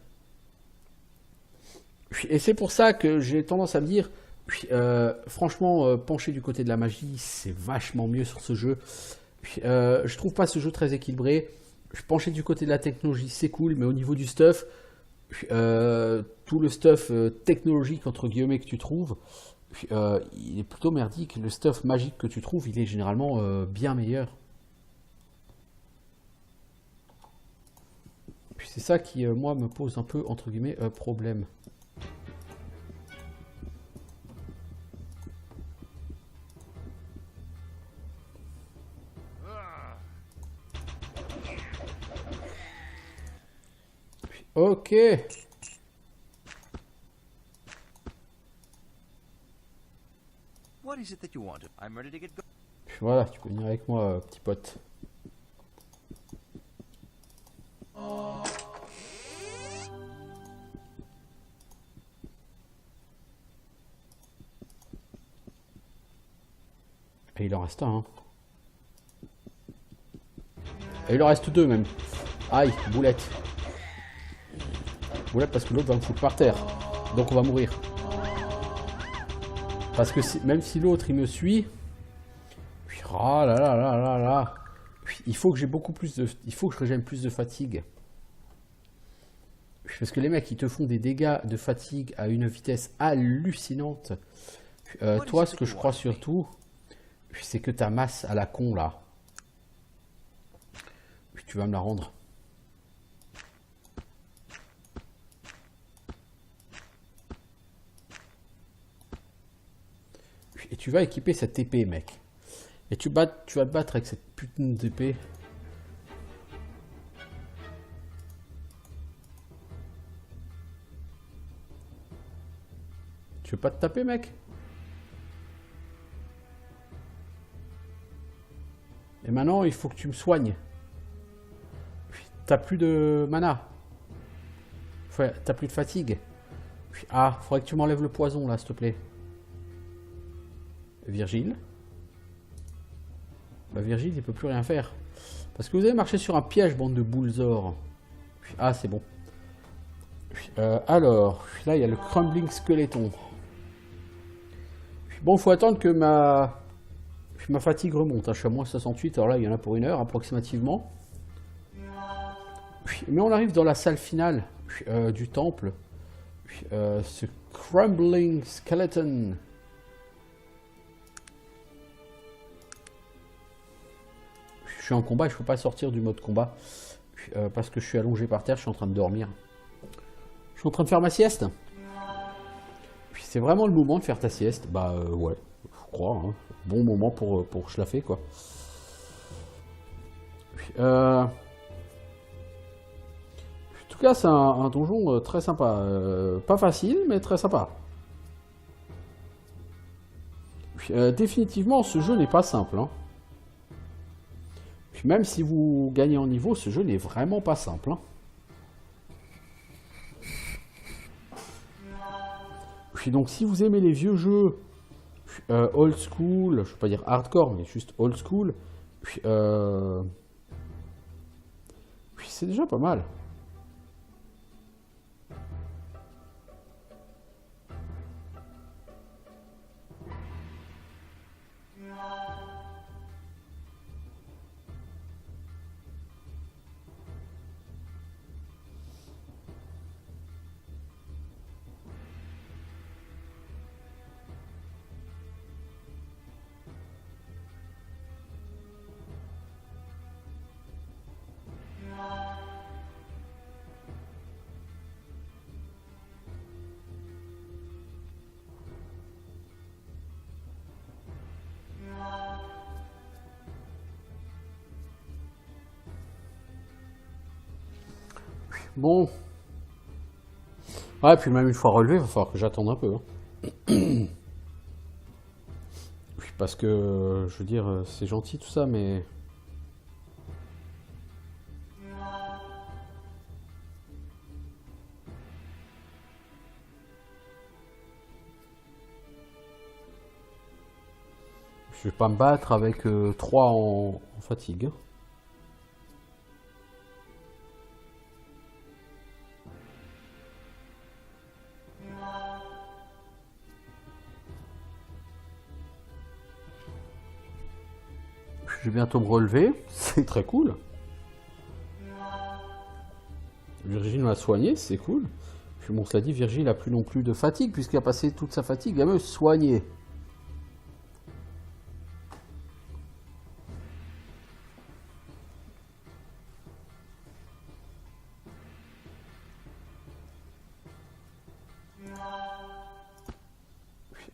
Et c'est pour ça que j'ai tendance à me dire, franchement, pencher du côté de la magie, c'est vachement mieux sur ce jeu. Je trouve pas ce jeu très équilibré. Pencher du côté de la technologie, c'est cool, mais au niveau du stuff, tout le stuff technologique, entre guillemets, que tu trouves, il est plutôt merdique. Le stuff magique que tu trouves, il est généralement bien meilleur. Puis c'est ça qui, moi, me pose un peu, entre guillemets, problème. Ok. What is it that you want? I'm ready to get going. Voilà, tu peux venir avec moi, petit pote. Et il en reste un. Hein. Et il en reste deux même. Aïe, boulette. Boulette parce que l'autre va me foutre par terre. Donc on va mourir. Parce que même si l'autre il me suit. Oh là là là là là. Il faut que j'ai beaucoup plus de. Il faut que je régène plus de fatigue. Parce que les mecs ils te font des dégâts de fatigue à une vitesse hallucinante. Toi, ce que je crois surtout, c'est que ta masse à la con là. Tu vas me la rendre. Et tu vas équiper cette épée, mec. Et tu vas te battre avec cette putain d'épée. Tu veux pas te taper, mec? Et maintenant, il faut que tu me soignes. T'as plus de mana. T'as plus de fatigue. Ah, faudrait que tu m'enlèves le poison, là, s'il te plaît. Virgile. Bah, Virgile, il peut plus rien faire. Parce que vous avez marché sur un piège, bande de boulzors. Ah, c'est bon. Alors, là, il y a le Crumbling Skeleton. Bon, il faut attendre que ma fatigue remonte. Hein. Je suis à moins 68, alors là, il y en a pour 1 heure, approximativement. Mais on arrive dans la salle finale du temple. Ce Crumbling Skeleton. suis en combat et je peux pas sortir du mode combat. Parce que je suis allongé par terre, je suis en train de dormir. Je suis en train de faire ma sieste. Puis c'est vraiment le moment de faire ta sieste. Bah ouais, je crois. Hein. Bon moment pour schlaffer quoi. Puis, en tout cas, c'est un donjon très sympa. Pas facile, mais très sympa. Puis, définitivement, ce jeu n'est pas simple. Hein. Puis même si vous gagnez en niveau, ce jeu n'est vraiment pas simple. Hein. Puis donc, si vous aimez les vieux jeux old school, je ne vais pas dire hardcore, mais juste old school, puis c'est déjà pas mal. Bon. Ouais, puis même une fois relevé, il va falloir que j'attende un peu. Hein. Parce que, je veux dire, c'est gentil tout ça, mais... Je vais pas me battre avec 3 en fatigue. Je vais bientôt me relever, c'est très cool. Virgile m'a soigné, c'est cool. Puis bon, cela dit, Virgile n'a plus non plus de fatigue, puisqu'il a passé toute sa fatigue à me soigner.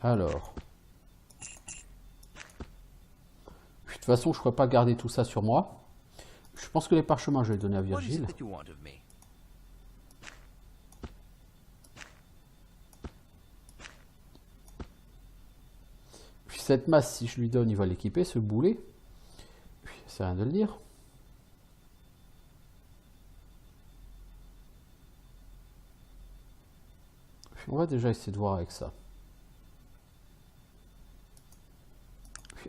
Alors... De toute façon, je ne pourrais pas garder tout ça sur moi. Je pense que les parchemins, je vais les donner à Virgile. Puis cette masse, si je lui donne, il va l'équiper, ce boulet. Puis, c'est rien de le dire. Puis, on va déjà essayer de voir avec ça.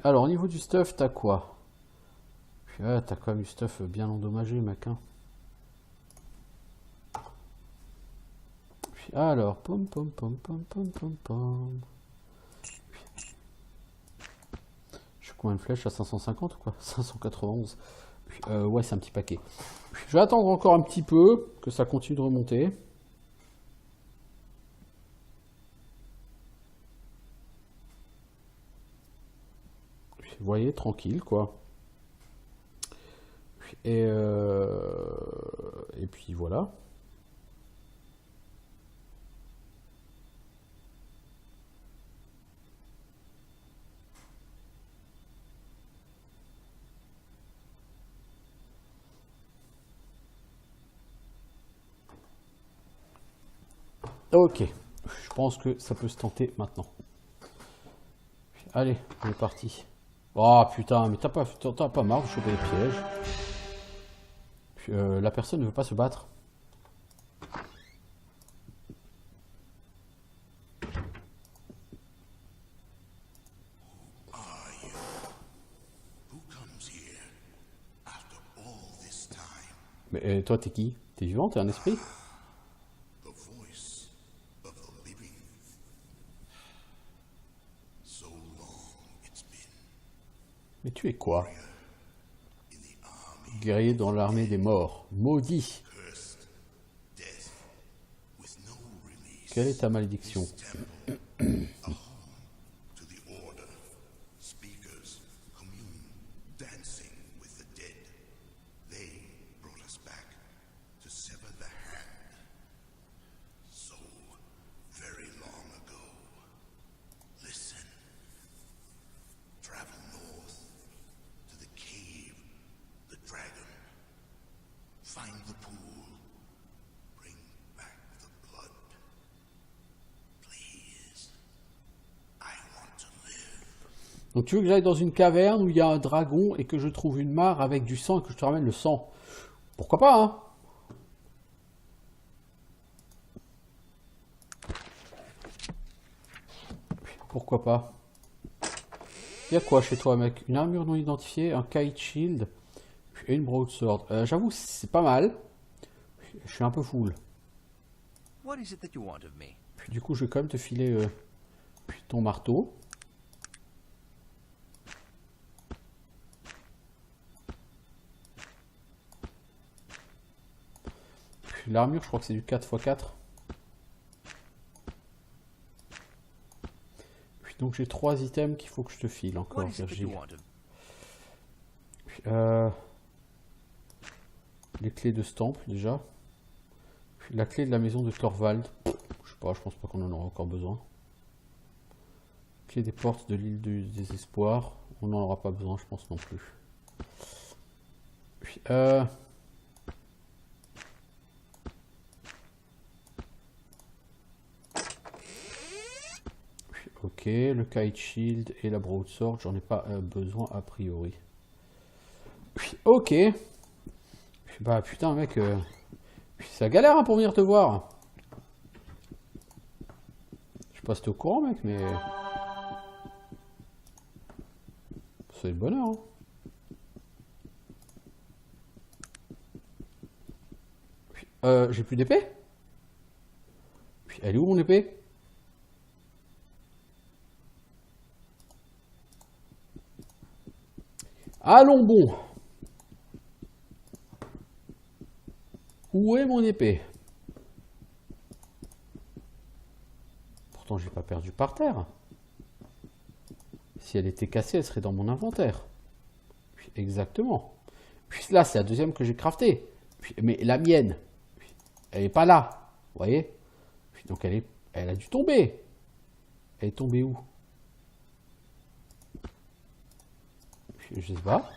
Alors, au niveau du stuff, t'as quoi? T'as quand même du stuff bien endommagé, mec. Hein. Alors, pom pom pom pom pom pom pom. Je suis combien de flèches à 550 ou quoi? 591. Ouais, c'est un petit paquet. Je vais attendre encore un petit peu, que ça continue de remonter. Vous voyez, tranquille, quoi. Et puis voilà. Ok, je pense que ça peut se tenter maintenant. Allez, on est parti. Oh putain, mais t'as pas marre de choper les pièges. La personne ne veut pas se battre. Mais toi, t'es qui? T'es vivant? T'es un esprit? Mais tu es quoi? Guerrier dans l'armée des morts. Maudit. Quelle est ta malédiction? Find the pool. Bring back the blood. Please. I want to live. Donc tu veux que j'aille dans une caverne où il y a un dragon et que je trouve une mare avec du sang et que je te ramène le sang? Pourquoi pas, hein? Pourquoi pas? Il y a quoi chez toi, mec? Une armure non identifiée, un kite shield et une broadsword. J'avoue, c'est pas mal. Je suis un peu full. What is it that you want of me? Puis du coup, je vais quand même te filer ton marteau. Puis l'armure, je crois que c'est du 4x4. Puis donc j'ai 3 items qu'il faut que je te file encore, What is it that you Virgile. want of Puis, les clés de Stamp déjà. Puis la clé de la maison de Thorvald. Je sais pas, je pense pas qu'on en aura encore besoin. Clé des portes de l'île du désespoir. On n'en aura pas besoin, je pense non plus. Puis, ok, le kite shield et la broadsword, j'en ai pas besoin a priori. Puis, ok. Puis, bah putain mec, ça galère hein, pour venir te voir. Je sais pas si t'es au courant mec, mais... c'est le bonheur. Hein. Puis, j'ai plus d'épée. Puis, elle est où mon épée? Allons bon. Où est mon épée? Pourtant, je l'ai pas perdue par terre. Si elle était cassée, elle serait dans mon inventaire. Puis, exactement. Puis là, c'est la deuxième que j'ai craftée. Puis, mais la mienne, elle n'est pas là. Vous voyez? Puis, donc, elle a dû tomber. Elle est tombée où? Puis, je sais pas.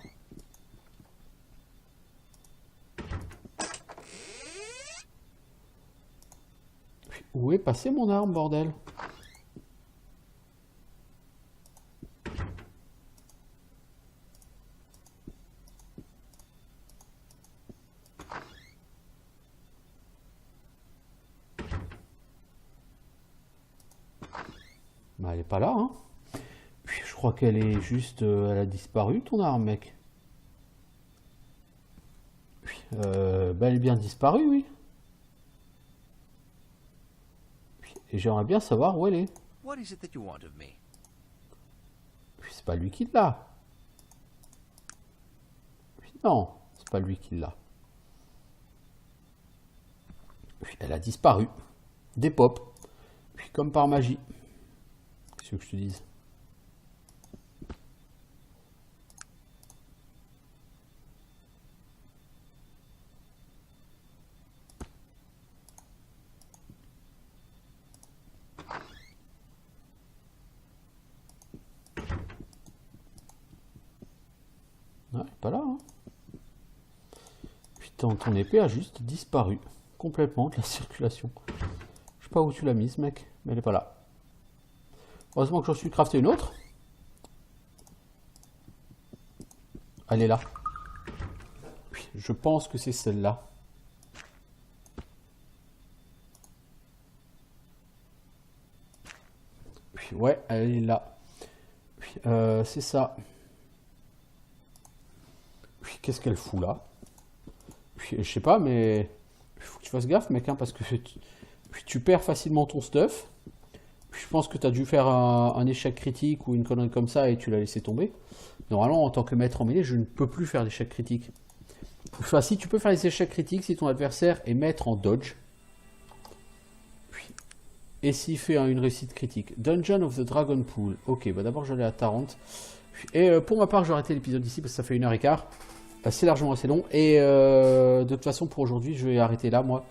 Puis, où est passée mon arme, bordel? Bah, elle est pas là, hein. Puis je crois qu'elle est juste... elle a disparu, ton arme, mec. Puis, bah, elle est bien disparue, oui. Puis, et j'aimerais bien savoir où elle est. What is it that you want of me? Puis c'est pas lui qui l'a. Puis non, c'est pas lui qui l'a. Puis elle a disparu. Des pop. Puis comme par magie. Qu'est-ce que je te dise? Ouais, pas là. Hein. Putain, ton épée a juste disparu. Complètement de la circulation. Je sais pas où tu l'as mise, mec. Mais elle est pas là. Heureusement que j'en suis crafté une autre. Elle est là. Je pense que c'est celle-là. Ouais, elle est là. C'est ça. Qu'est-ce qu'elle fout là? Je sais pas, mais il faut que tu fasses gaffe, mec, hein, parce que tu perds facilement ton stuff. Je pense que tu as dû faire un échec critique ou une connerie comme ça et tu l'as laissé tomber. Normalement, en tant que maître en mêlée, je ne peux plus faire d'échecs critiques. Enfin, si tu peux faire les échecs critiques si ton adversaire est maître en dodge. Et s'il fait une réussite critique. Dungeon of the Dragon Pool. Ok, bah d'abord j'allais à Tarente. Et pour ma part, j'ai arrêté l'épisode ici parce que ça fait 1h15. C'est largement assez long. Et de toute façon, pour aujourd'hui, je vais arrêter là, moi.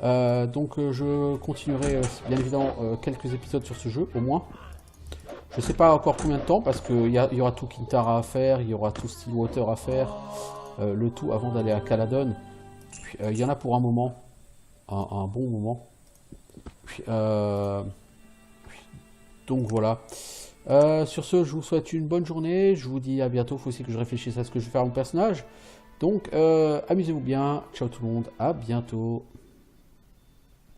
Donc je continuerai bien évidemment quelques épisodes sur ce jeu, au moins. Je sais pas encore combien de temps, parce qu'il y aura tout Kintara à faire, il y aura tout Stillwater à faire. Le tout avant d'aller à Caladon. Il y en a pour un moment, un bon moment. Donc voilà. Sur ce, je vous souhaite une bonne journée. Je vous dis à bientôt. Il faut aussi que je réfléchisse à ce que je vais faire à mon personnage. Donc, amusez-vous bien. Ciao tout le monde. À bientôt.